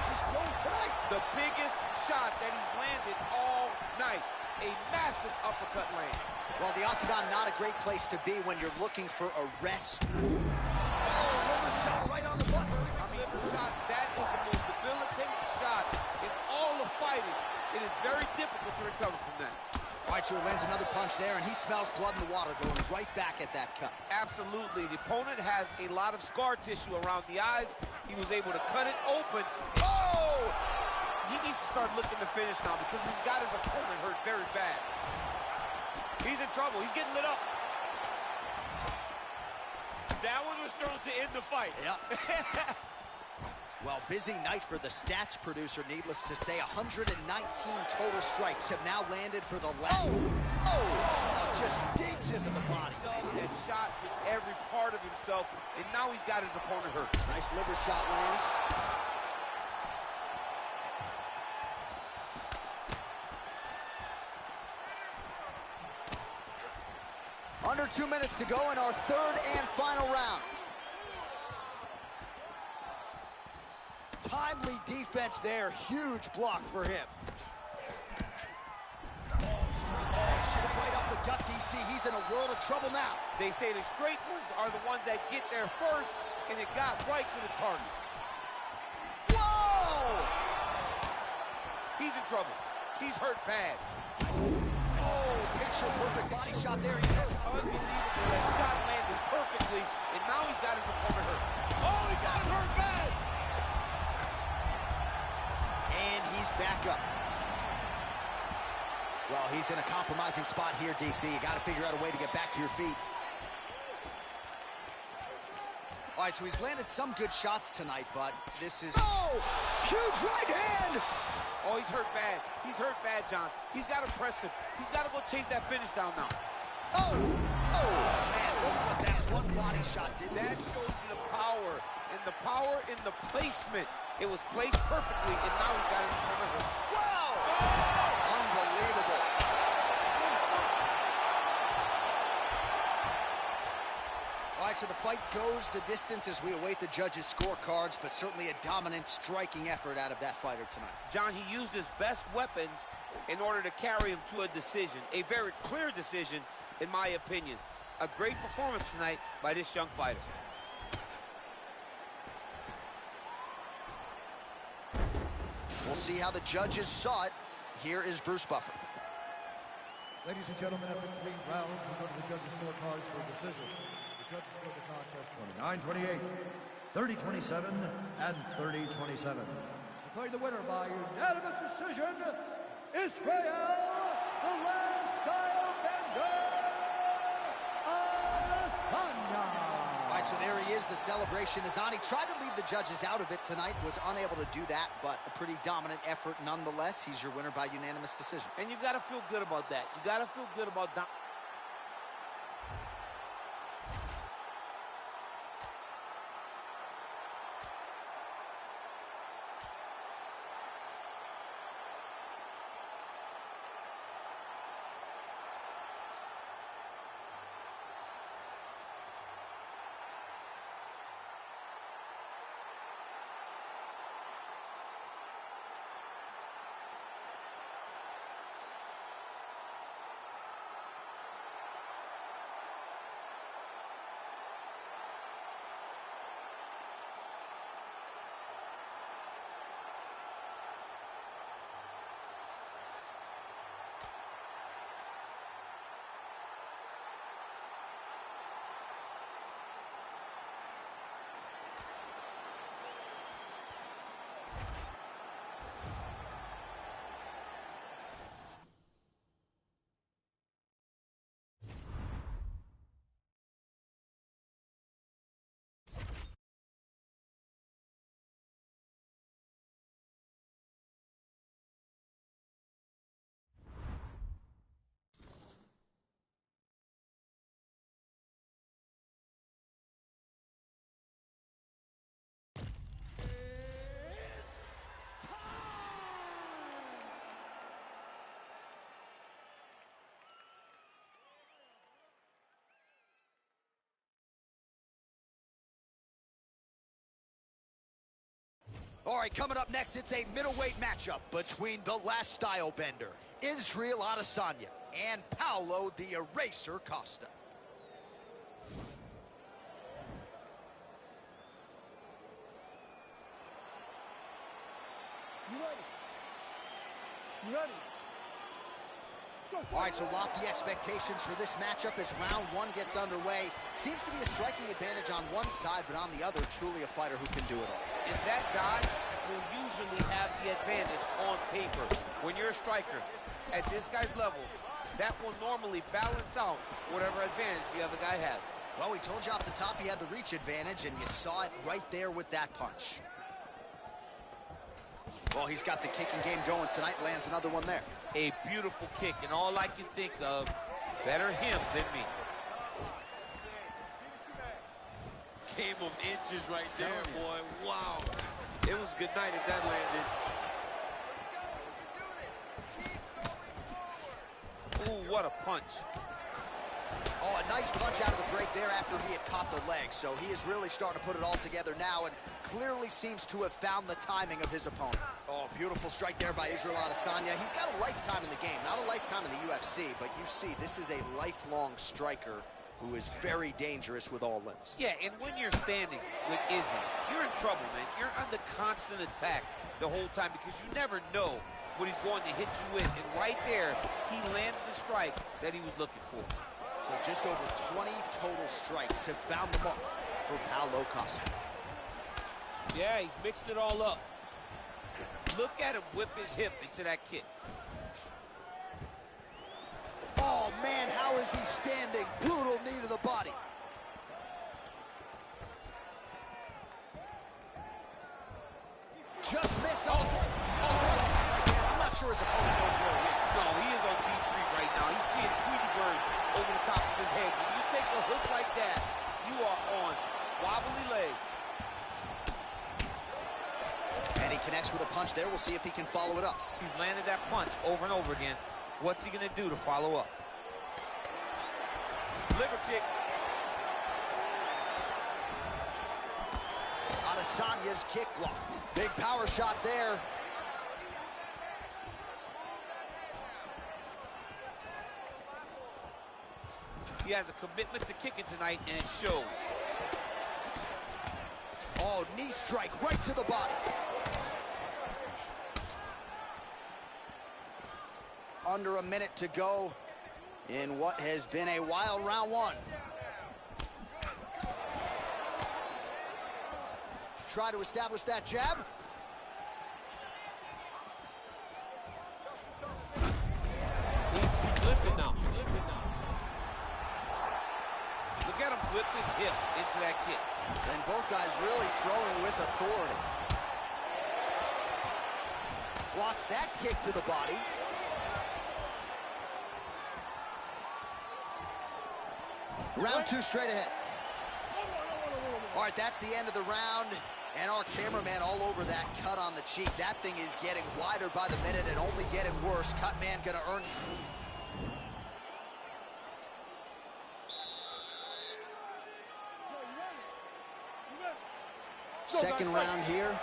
he's thrown tonight. The biggest shot that he's landed all night. A massive uppercut land. Well, the octagon, not a great place to be when you're looking for a rest. Oh, liver shot right on the button. Liver shot, that is the most debilitating shot in all of fighting. It is very difficult to recover from that. All right, so he lands another punch there, and he smells blood in the water, going right back at that cut. Absolutely. The opponent has a lot of scar tissue around the eyes. He was able to cut it open. Oh! He needs to start looking to finish now because he's got his opponent hurt very bad. He's in trouble. He's getting lit up. That one was thrown to end the fight. Yep. Well, busy night for the stats producer, needless to say. 119 total strikes have now landed for the left. Oh, just digs into the body. That shot with every part of himself, and now he's got his opponent hurt. Nice liver shot lands. Under 2 minutes to go in our third and final round. Timely defense there. Huge block for him. Straight right up the gut, DC. He's in a world of trouble now. They say the straight ones are the ones that get there first, and it got right to the target. Whoa! trouble. He's hurt bad. Oh, picture perfect body shot there. He's hurt. Unbelievable. That shot landed perfectly, and now he's got his opponent hurt. Oh, he got him hurt bad. And he's back up. Well, he's in a compromising spot here, DC. You got to figure out a way to get back to your feet. All right, so he's landed some good shots tonight, but this is... Oh! Huge right hand! Oh, he's hurt bad. He's hurt bad, John. He's got to press him. He's got to go chase that finish down now. Oh! Oh, man, look what that one body shot did. That shows you the power, and the power in the placement. It was placed perfectly, and now he's got his opponent hurt. Wow! Oh! Unbelievable. All right, so the fight goes the distance as we await the judges' scorecards, but certainly a dominant striking effort out of that fighter tonight. John, he used his best weapons in order to carry him to a decision, a very clear decision, in my opinion. A great performance tonight by this young fighter. We'll see how the judges saw it. Here is Bruce Buffer. Ladies and gentlemen, after 3 rounds, we go to the judges' scorecards for a decision. The judges scored the contest 29-28, 30-27, and 30-27. Declaring the winner by unanimous decision, Israel, the last style bender, Adesanya. All right, so there he is, the celebration. Azani tried to leave the judges out of it tonight, was unable to do that, but a pretty dominant effort nonetheless. He's your winner by unanimous decision. And you've got to feel good about that. You got to feel good about that. All right, coming up next, it's a middleweight matchup between the last style bender, Israel Adesanya, and Paulo the Eraser Costa. You ready? You ready? All right, so lofty expectations for this matchup as round 1 gets underway. Seems to be a striking advantage on one side, but on the other, truly a fighter who can do it all. And that guy will usually have the advantage on paper. When you're a striker at this guy's level, that will normally balance out whatever advantage the other guy has. Well, we told you off the top he had the reach advantage, and you saw it right there with that punch. Well, he's got the kicking game going tonight, lands another one there. A beautiful kick, and all I can think of, better him than me. Game of inches right there, boy. Wow. It was good night if that landed. Ooh, what a punch. Oh, a nice punch out of the break there after he had caught the leg. So he is really starting to put it all together now and clearly seems to have found the timing of his opponent. Oh, beautiful strike there by Israel Adesanya. He's got a lifetime in the game, not a lifetime in the UFC, but you see this is a lifelong striker who is very dangerous with all limbs. Yeah, and when you're standing with Izzy, you're in trouble, man. You're under constant attack the whole time because you never know what he's going to hit you with. And right there, he landed the strike that he was looking for. So just over 20 total strikes have found the mark for Paulo Costa. Yeah, he's mixing it all up. Look at him whip his hip into that kick. Oh, man, how is he standing? Brutal knee to the body. Just missed. I'm not sure his opponent knows where he is. No, he is on Beach Street right now. He's seeing Tweety Bird over the top of his head. When you take a hook like that, you are on wobbly legs. And he connects with a punch there. We'll see if he can follow it up. He's landed that punch over and over again. What's he going to do to follow up? Liver kick. Adesanya's kick blocked. Big power shot there. He has a commitment to kicking tonight, and it shows. Oh, knee strike right to the body. Under a minute to go in what has been a wild round one. Try to establish that jab. He's limping now. Look at him whip his hip into that kick. And both guys really throwing with authority. Blocks that kick to the body. Round two straight ahead. All right, that's the end of the round. And our cameraman all over that cut on the cheek. That thing is getting wider by the minute and only getting worse. Cut man gonna earn. Second round here.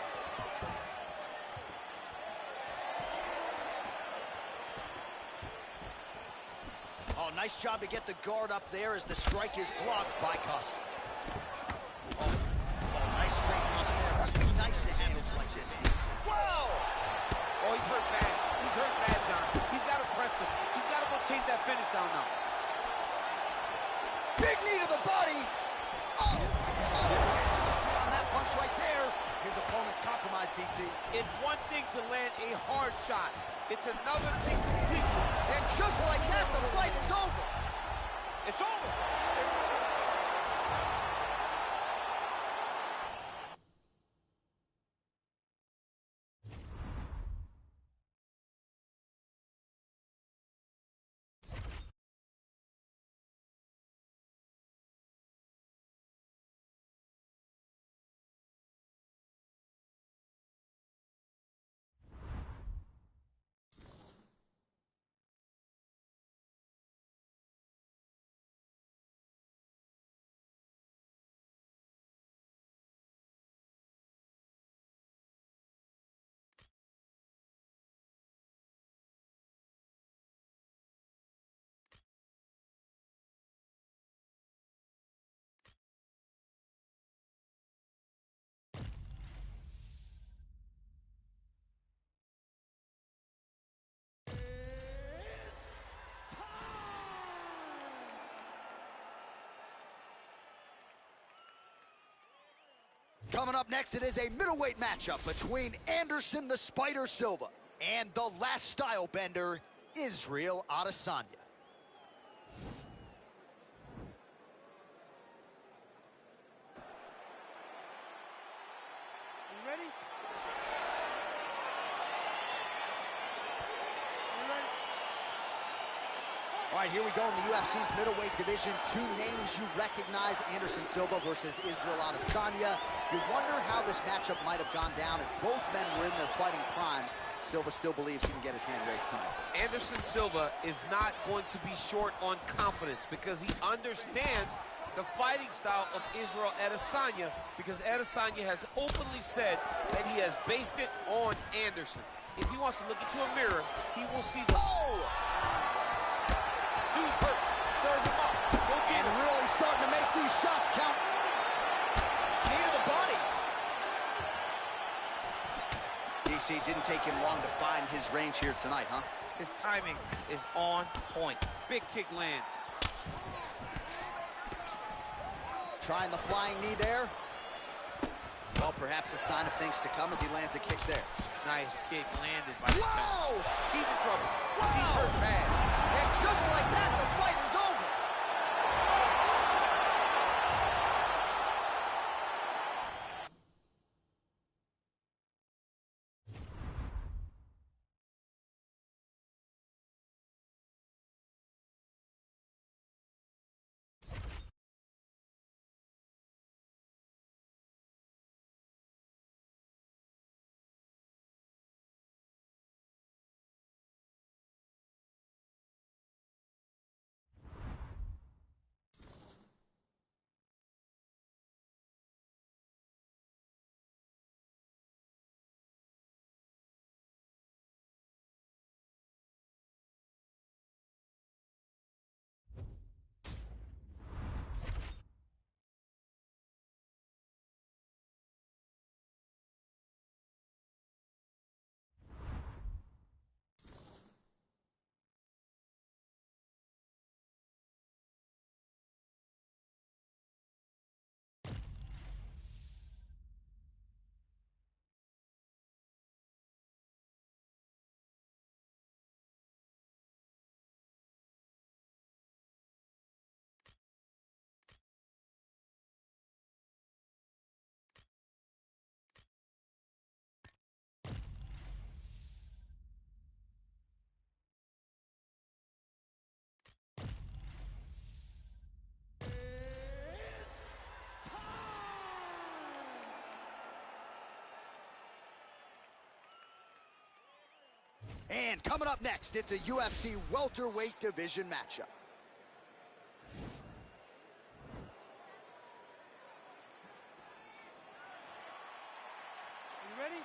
Oh, nice job to get the guard up there as the strike is blocked by Costa. Oh, nice straight punch there. Must be nice to handle like this, DC. Whoa! Oh, he's hurt bad. He's hurt bad, John. He's got to press him. He's got to go chase that finish down now. Big knee to the body. Oh! On that punch right there, his opponent's compromised, DC. It's one thing to land a hard shot. It's another thing completely. And just like that, the fight is over. It's over. Coming up next, it is a middleweight matchup between Anderson the Spider Silva and the last style bender, Israel Adesanya. You ready? You ready? All right, here we go in the UFC's middleweight division. Two names you recognize, Anderson Silva versus Israel Adesanya. You wonder how this matchup might have gone down if both men were in their fighting primes. Silva still believes he can get his hand raised tonight. Anderson Silva is not going to be short on confidence because he understands the fighting style of Israel Adesanya, because Adesanya has openly said that he has based it on Anderson. If he wants to look into a mirror, he will see the... Oh! Dude's hurt. Serve him up. Go get And him. really starting to make these shots count. Knee to the body. DC DC, it didn't take him long to find his range here tonight, huh? His timing is on point. Big kick lands. Trying the flying knee there. Well, perhaps a sign of things to come as he lands a kick there. Nice kick landed by the Whoa! He's in trouble. Whoa! He's hurt bad. And just like that, the fight is over. And coming up next, it's a UFC welterweight division matchup. Are you ready?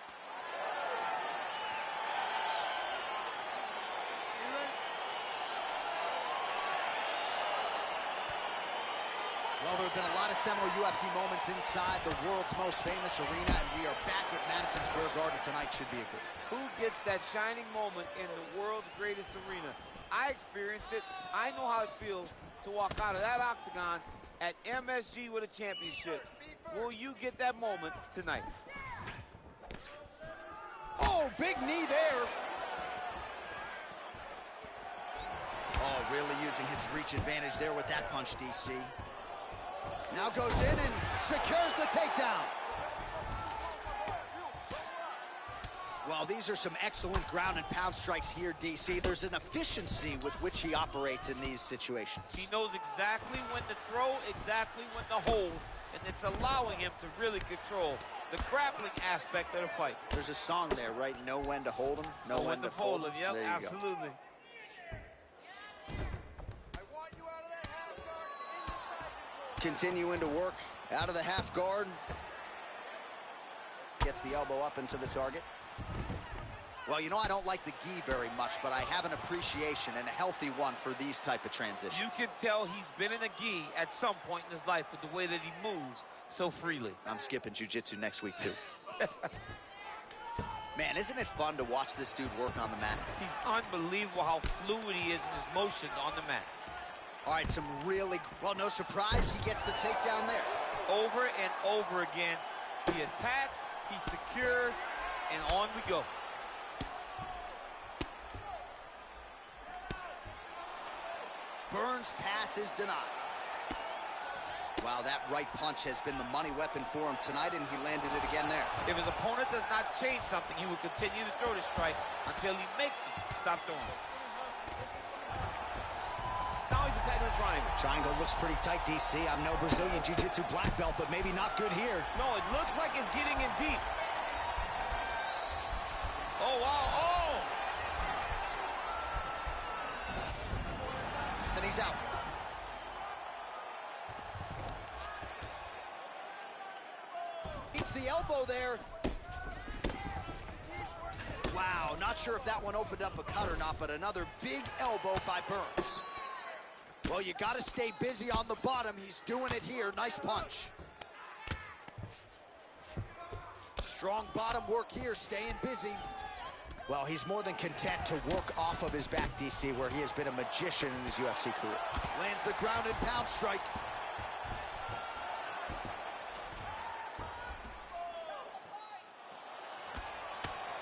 Well, there have been a lot of seminal UFC moments inside the world's most famous arena, and we are back at Madison Square Garden tonight. Should be a good one. Who gets that shining moment in the world's greatest arena? I experienced it. I know how it feels to walk out of that octagon at MSG with a championship. Will you get that moment tonight? Oh, big knee there. Oh, really using his reach advantage there with that punch, DC. Now goes in and secures the takedown. Well, these are some excellent ground and pound strikes here, DC. There's an efficiency with which he operates in these situations. He knows exactly when to throw, exactly when to hold, and it's allowing him to really control the grappling aspect of the fight. There's a song there, right? Know when to hold him, know when to fold him. Yep, there you absolutely. Go. Continuing to work out of the half guard. Gets the elbow up into the target. Well, you know, I don't like the gi very much, but I have an appreciation and a healthy one for these type of transitions. You can tell he's been in a gi at some point in his life with the way that he moves so freely. I'm skipping jiu-jitsu next week, too. Man, isn't it fun to watch this dude work on the mat? He's unbelievable how fluid he is in his motions on the mat. All right, some really, well, no surprise, he gets the takedown there. Over and over again, he attacks, he secures, and on we go. Burns' pass is denied. Wow, that right punch has been the money weapon for him tonight, and he landed it again there. If his opponent does not change something, he will continue to throw the strike until he makes him stop throwing it. Now he's attacking the triangle. Triangle looks pretty tight, DC. I'm no Brazilian Jiu-Jitsu black belt, but maybe not good here. No, it looks like it's getting in deep. Oh, wow, oh! Then he's out. It's the elbow there. Wow, not sure if that one opened up a cut or not, but another big elbow by Burns. Well, you got to stay busy on the bottom. He's doing it here. Nice punch. Strong bottom work here, staying busy. Well, he's more than content to work off of his back, DC, where he has been a magician in his UFC career. Lands the ground and pound strike.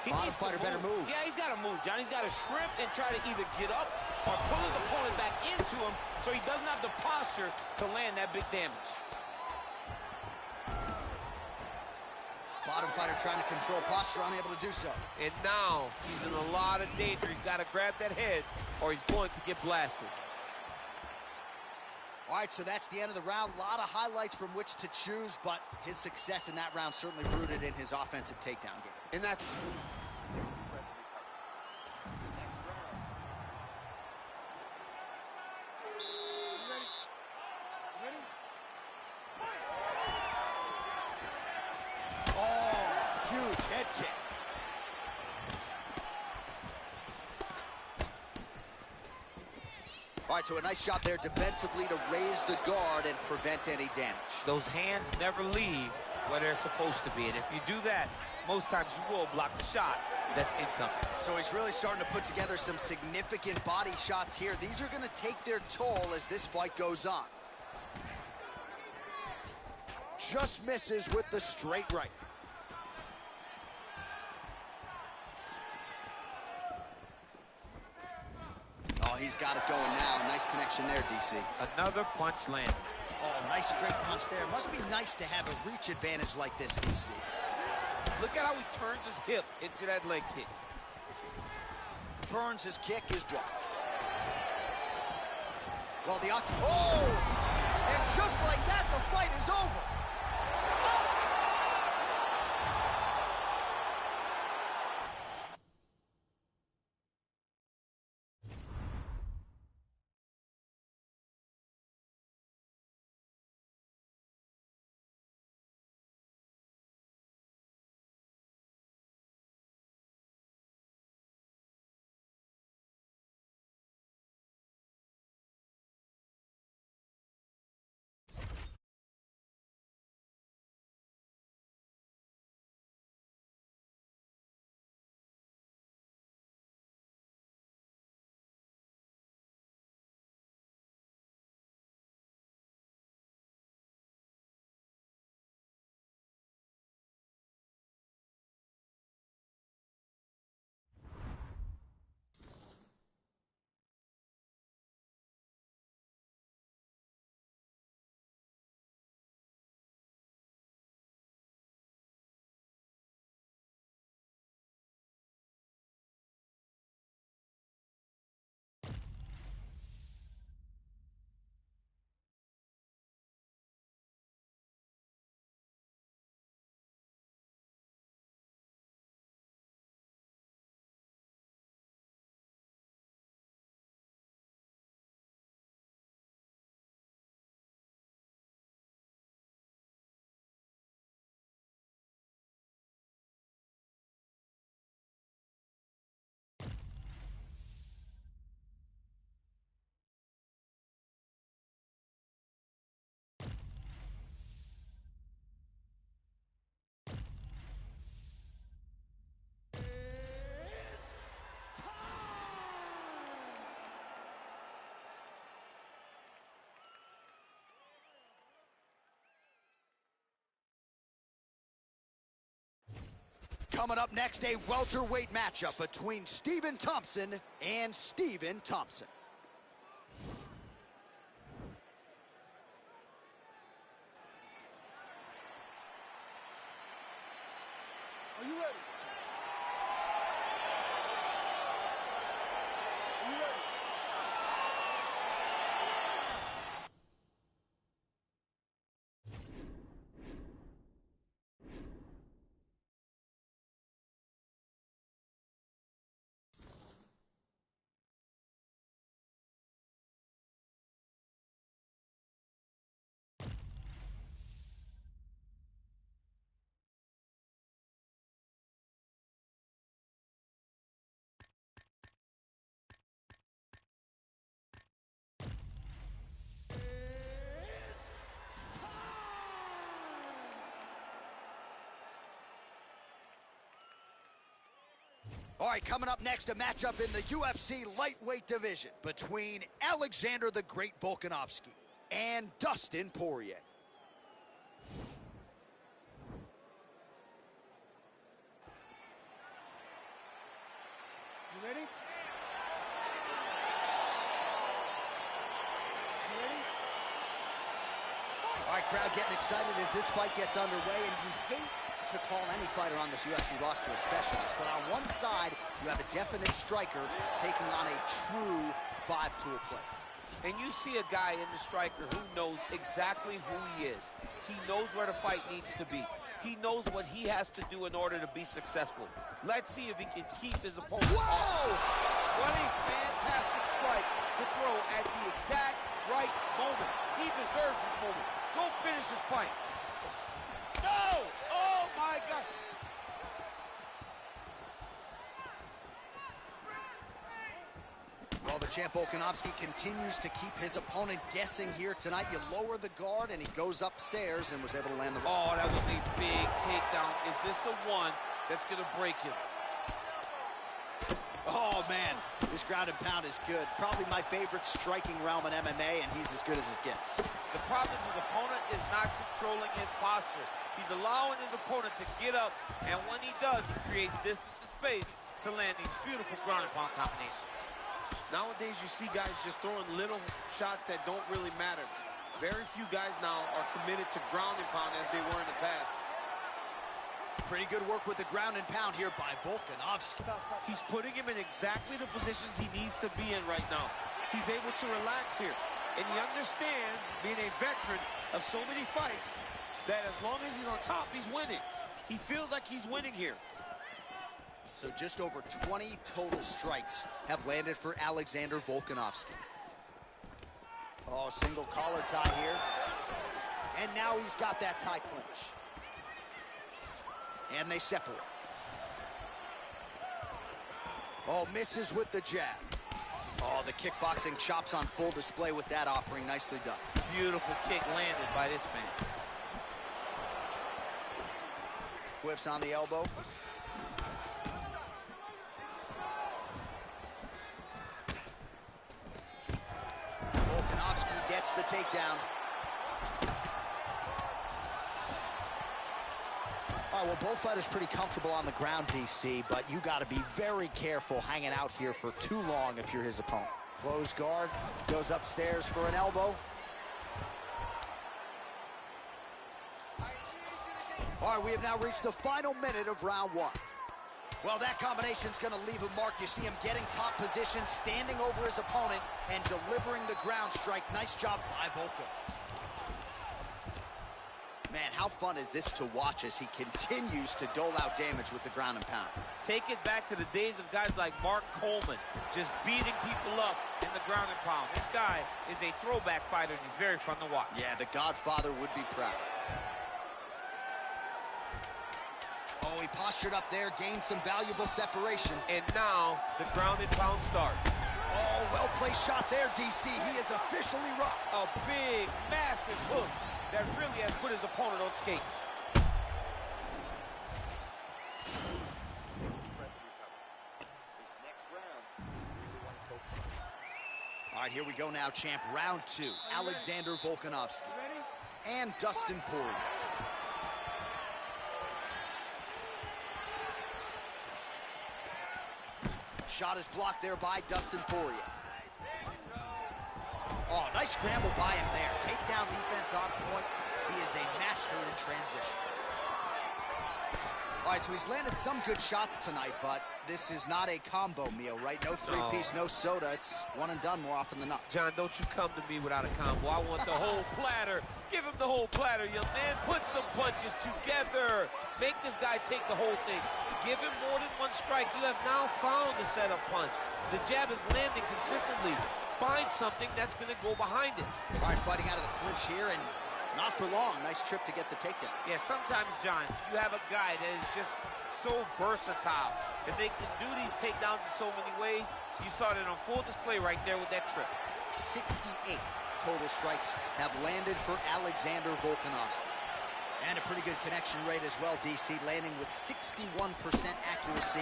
Bottom fighter better move. Yeah, he's got to move, John. He's got to shrimp and try to either get up or pull his opponent back into him so he doesn't have the posture to land that big damage. Bottom fighter trying to control posture, unable to do so. And now he's in a lot of danger. He's got to grab that head or he's going to get blasted. All right, so that's the end of the round. A lot of highlights from which to choose, but his success in that round certainly rooted in his offensive takedown game. And that's... Oh, huge head kick. All right, so a nice shot there defensively to raise the guard and prevent any damage. Those hands never leave where they're supposed to be. And if you do that, most times you will block the shot that's incoming. So he's really starting to put together some significant body shots here. These are going to take their toll as this fight goes on. Just misses with the straight right. Oh, he's got it going now. Nice connection there, DC. Another punch landed. Oh, nice straight punch there. Must be nice to have a reach advantage like this, DC. Look at how he turns his hip into that leg kick. Turns his kick is blocked. Well, the oh! And just like that, the fight is over. Coming up next, a welterweight matchup between Stephen Thompson and Stephen Thompson. Are you ready? All right, coming up next, a matchup in the UFC lightweight division between Alexander the Great Volkanovski and Dustin Poirier. You ready? You ready? All right, crowd getting excited as this fight gets underway, and you hate to call any fighter on this UFC roster a specialist, but on one side, you have a definite striker taking on a true five-tool player. And you see a guy in the striker who knows exactly who he is. He knows where the fight needs to be. He knows what he has to do in order to be successful. Let's see if he can keep his opponent off. What a fantastic strike to throw at the exact right moment. He deserves this moment. Go finish his fight. No! Oh, my God. Well, the champ Volkanovski continues to keep his opponent guessing here tonight. You lower the guard, and he goes upstairs and was able to land the... Oh, that was a big takedown. Is this the one that's going to break him? Oh, man, this ground and pound is good. Probably my favorite striking realm in MMA, and he's as good as it gets. The problem is his opponent is not controlling his posture. He's allowing his opponent to get up, and when he does, he creates distance and space to land these beautiful ground and pound combinations. Nowadays, you see guys just throwing little shots that don't really matter. Very few guys now are committed to ground and pound as they were in the past. Pretty good work with the ground and pound here by Volkanovski. He's putting him in exactly the positions he needs to be in right now. He's able to relax here. And he understands, being a veteran of so many fights, that as long as he's on top, he's winning. He feels like he's winning here. So just over 20 total strikes have landed for Alexander Volkanovski. Oh, single collar tie here. And now he's got that tie clinch. And they separate. Oh, misses with the jab. Oh, the kickboxing chops on full display with that offering. Nicely done. Beautiful kick landed by this man. Whiffs on the elbow. Volkanovski gets the takedown. All right, well, both fighters pretty comfortable on the ground, DC, but you got to be very careful hanging out here for too long if you're his opponent. Closed guard, goes upstairs for an elbow. All right, we have now reached the final minute of round one. Well, that combination's going to leave a mark. You see him getting top position, standing over his opponent, and delivering the ground strike. Nice job by Volka. Man, how fun is this to watch as he continues to dole out damage with the ground and pound? Take it back to the days of guys like Mark Coleman, just beating people up in the ground and pound. This guy is a throwback fighter, and he's very fun to watch. Yeah, the Godfather would be proud. Oh, he postured up there, gained some valuable separation. And now the ground and pound starts. Oh, well-placed shot there, DC. He is officially rocked. A big, massive hook that really has put his opponent on skates. All right, here we go now, champ. Round two. Alexander Volkanovski and Dustin Poirier. Shot is blocked there by Dustin Poirier. Oh, nice scramble by him there. Takedown defense on point. He is a master in transition. All right, so he's landed some good shots tonight, but this is not a combo meal, right? No three-piece, no soda. It's one and done more often than not. John, don't you come to me without a combo. I want the whole platter. Give him the whole platter, young man. Put some punches together. Make this guy take the whole thing. Give him more than one strike. You have now found the setup punch. The jab is landing consistently. Find something that's going to go behind it. All right, fighting out of the clinch here, and not for long. Nice trip to get the takedown. Yeah, sometimes, John, you have a guy that is just so versatile that they can do these takedowns in so many ways. You saw it on full display right there with that trip. 68 total strikes have landed for Alexander Volkanovski. And a pretty good connection rate as well, DC, landing with 61% accuracy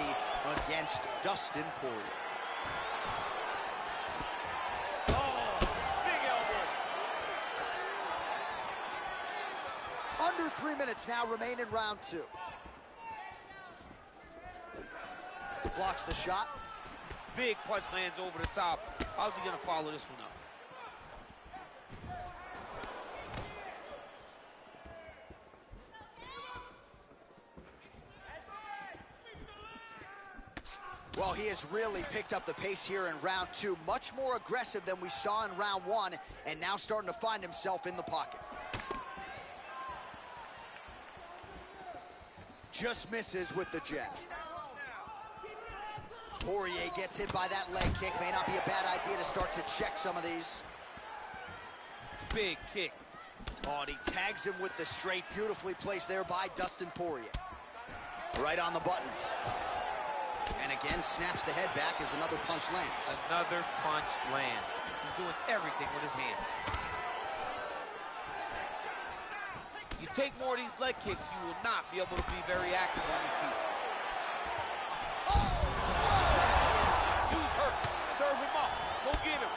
against Dustin Poirier. Oh, big elbow. Under 3 minutes now remain in round 2. Blocks the shot. Big punch lands over the top. How's he going to follow this one up? Well, he has really picked up the pace here in round 2. Much more aggressive than we saw in round 1, and now starting to find himself in the pocket. Just misses with the jab. Poirier gets hit by that leg kick. May not be a bad idea to start to check some of these. Big kick. Oh, and he tags him with the straight. Beautifully placed there by Dustin Poirier. Right on the button. And again, snaps the head back as another punch lands. Another punch lands. He's doing everything with his hands. You take more of these leg kicks, you will not be able to be very active on your feet. Oh! He's hurt. Serve him up. Go get him.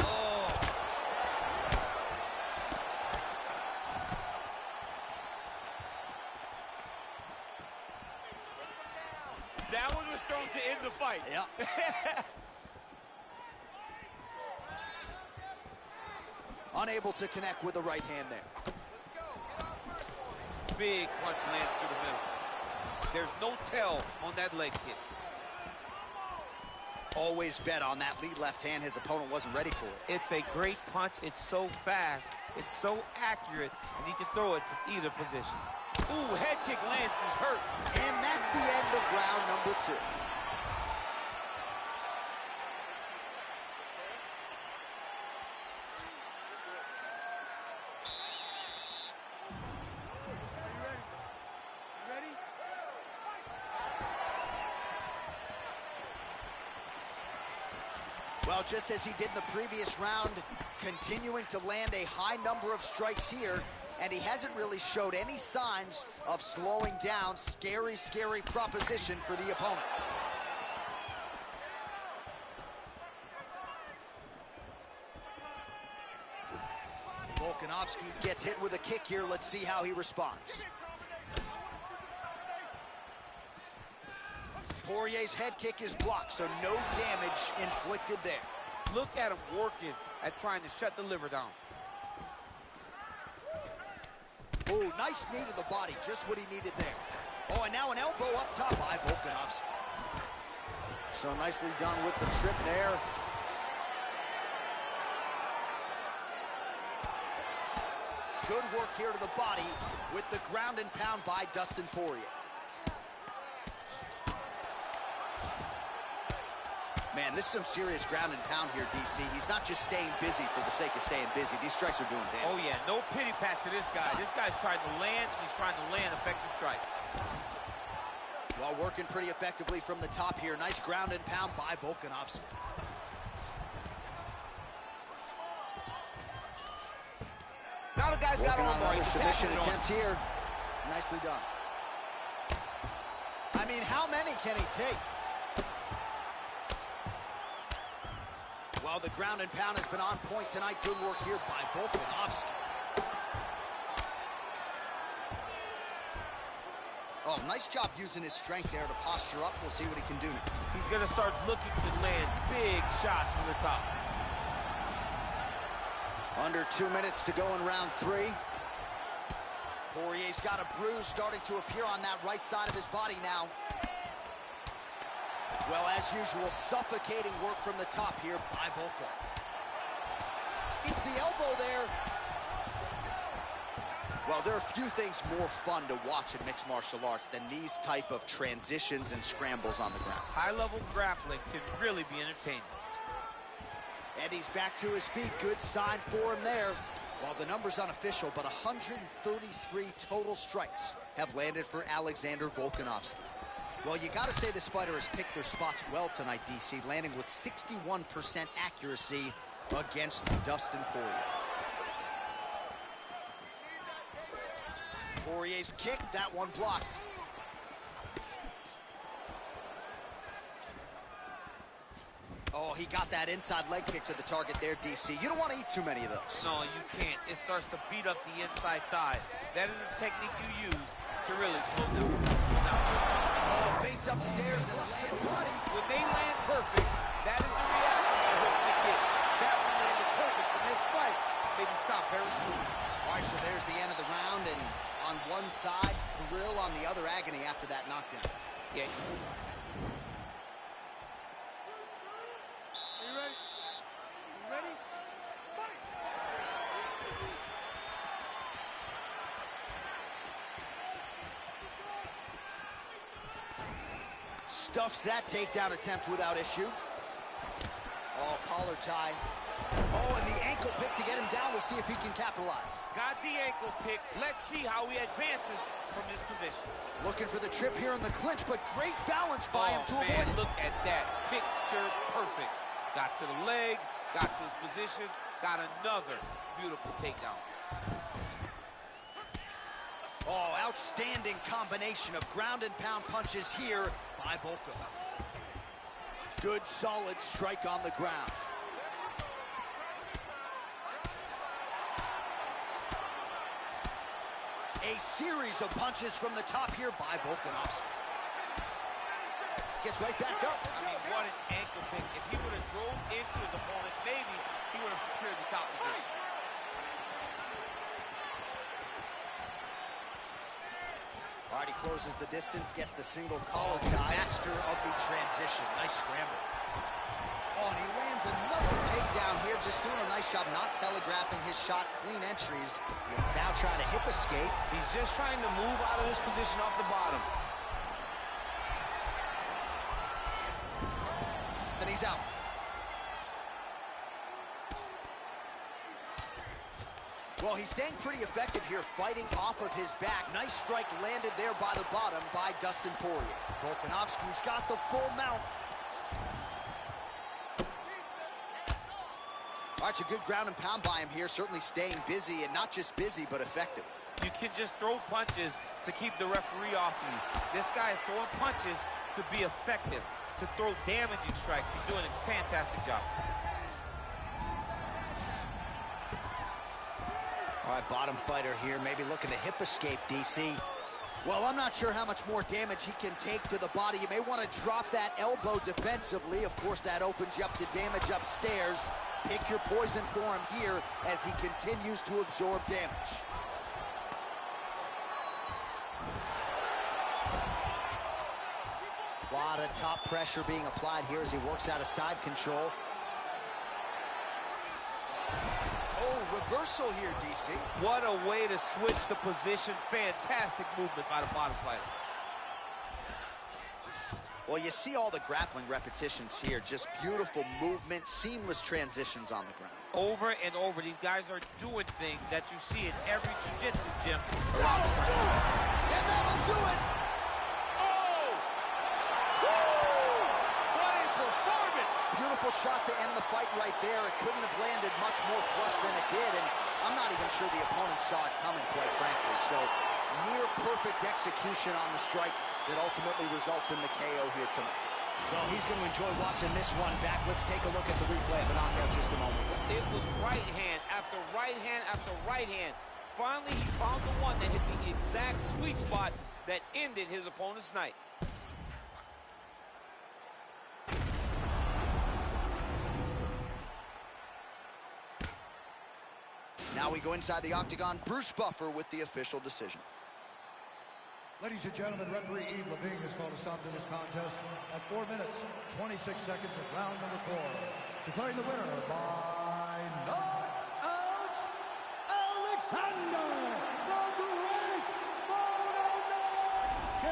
Oh. That one was thrown to end the fight. Yeah. Unable to connect with the right hand there. Big punch lands to the middle. There's no tell on that leg kick. Always bet on that lead left hand. His opponent wasn't ready for it. It's a great punch. It's so fast. It's so accurate. And he can throw it from either position. Ooh, head kick lands. He's hurt. And that's the end of round number 2. Well, just as he did in the previous round, continuing to land a high number of strikes here, and he hasn't really showed any signs of slowing down. Scary, scary proposition for the opponent. Volkanovski gets hit with a kick here. Let's see how he responds. Poirier's head kick is blocked, so no damage inflicted there. Look at him working at trying to shut the liver down. Oh, nice knee to the body, just what he needed there. Oh, and now an elbow up top by Volkanovski. So nicely done with the trip there. Good work here to the body with the ground and pound by Dustin Poirier. Man, this is some serious ground and pound here, DC. He's not just staying busy for the sake of staying busy. These strikes are doing damage. Oh, yeah, no pity pat to this guy. This guy's trying to land, and he's trying to land effective strikes. Well, working pretty effectively from the top here. Nice ground and pound by Volkanovski. Now the guy's got Working on armbar. another He's submission attacking it on. attempt here. Nicely done. I mean, how many can he take? Well, the ground and pound has been on point tonight. Good work here by Volkanovski. Oh, nice job using his strength there to posture up. We'll see what he can do now. He's going to start looking to land big shots from the top. Under 2 minutes to go in round 3. Poirier's got a bruise starting to appear on that right side of his body now. Well, as usual, suffocating work from the top here by Volko. It's the elbow there. Well, there are few things more fun to watch in mixed martial arts than these type of transitions and scrambles on the ground. High-level grappling can really be entertaining. And he's back to his feet. Good sign for him there. Well, the number's unofficial, but 133 total strikes have landed for Alexander Volkanovski. Well, you got to say this fighter has picked their spots well tonight, DC, landing with 61% accuracy against Dustin Poirier. Poirier's kick, that one blocked. Oh, he got that inside leg kick to the target there, DC. You don't want to eat too many of those. No, you can't. It starts to beat up the inside thigh. That is a technique you use to really slow them down. Oh, feints upstairs and to the body. When they land perfect, that is the reaction you're hoping to get. That one landed perfect in this fight. Maybe stop very soon. All right, so there's the end of the round, and on one side, thrill, on the other, agony after that knockdown. Yeah. Stuffs that takedown attempt without issue. Oh, collar tie. Oh, and the ankle pick to get him down. We'll see if he can capitalize. Got the ankle pick. Let's see how he advances from this position. Looking for the trip here in the clinch, but great balance by him to avoid it. Look at that. Picture perfect. Got to the leg, got to his position, got another beautiful takedown. Oh, outstanding combination of ground and pound punches here by Volkov. Good, solid strike on the ground. A series of punches from the top here by Volkanovski. Gets right back up. I mean, what an ankle pick. If he would have drove into his opponent, maybe he would have secured the top position. All right, he closes the distance, gets the single collar tie. Master of the transition. Nice scramble. Oh, and he lands another takedown here, just doing a nice job not telegraphing his shot. Clean entries. Now trying to hip escape. He's just trying to move out of this position off the bottom. And he's out. Well, he's staying pretty effective here, fighting off of his back. Nice strike landed there by the bottom by Dustin Poirier. Volkanovski's got the full mount. All right, it's a good ground and pound by him here, certainly staying busy, and not just busy, but effective. You can just throw punches to keep the referee off you. This guy is throwing punches to be effective, to throw damaging strikes. He's doing a fantastic job. All right, bottom fighter here, maybe looking to hip escape, DC. Well, I'm not sure how much more damage he can take to the body. You may want to drop that elbow defensively. Of course, that opens you up to damage upstairs. Pick your poison for him here as he continues to absorb damage. A lot of top pressure being applied here as he works out of side control. Oh, reversal here, DC. What a way to switch the position. Fantastic movement by the bottom fighter. Well, you see all the grappling repetitions here. Just beautiful movement, seamless transitions on the ground. Over and over, these guys are doing things that you see in every jiu-jitsu gym. That'll do it! And that'll do it! Oh! Woo! What a performance! Beautiful shot to end the fight right there. It couldn't have landed much more flush than it did, and I'm not even sure the opponent saw it coming, quite frankly. So, near perfect execution on the strike that ultimately results in the KO here tonight. Well, he's going to enjoy watching this one back. Let's take a look at the replay of the knockout just a moment ago. It was right hand after right hand after right hand. Finally, he found the one that hit the exact sweet spot that ended his opponent's night. Now we go inside the octagon. Bruce Buffer with the official decision. Ladies and gentlemen, referee Yves Levine has called a stop to this contest at 4 minutes, 26 seconds of round number 4. Declaring the winner by knockout, Alexander the Great Volkanovski.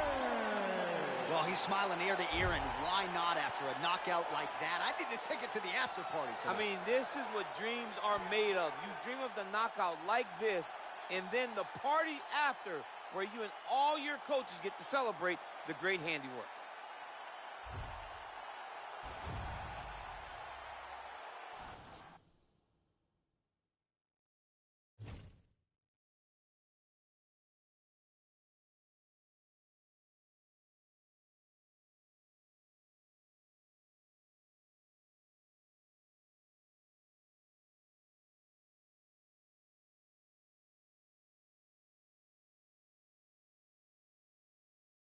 Well, he's smiling ear to ear, and why not after a knockout like that? I need to take it to the after party tonight. I mean, this is what dreams are made of. You dream of the knockout like this, and then the party after, where you and all your coaches get to celebrate the great handiwork.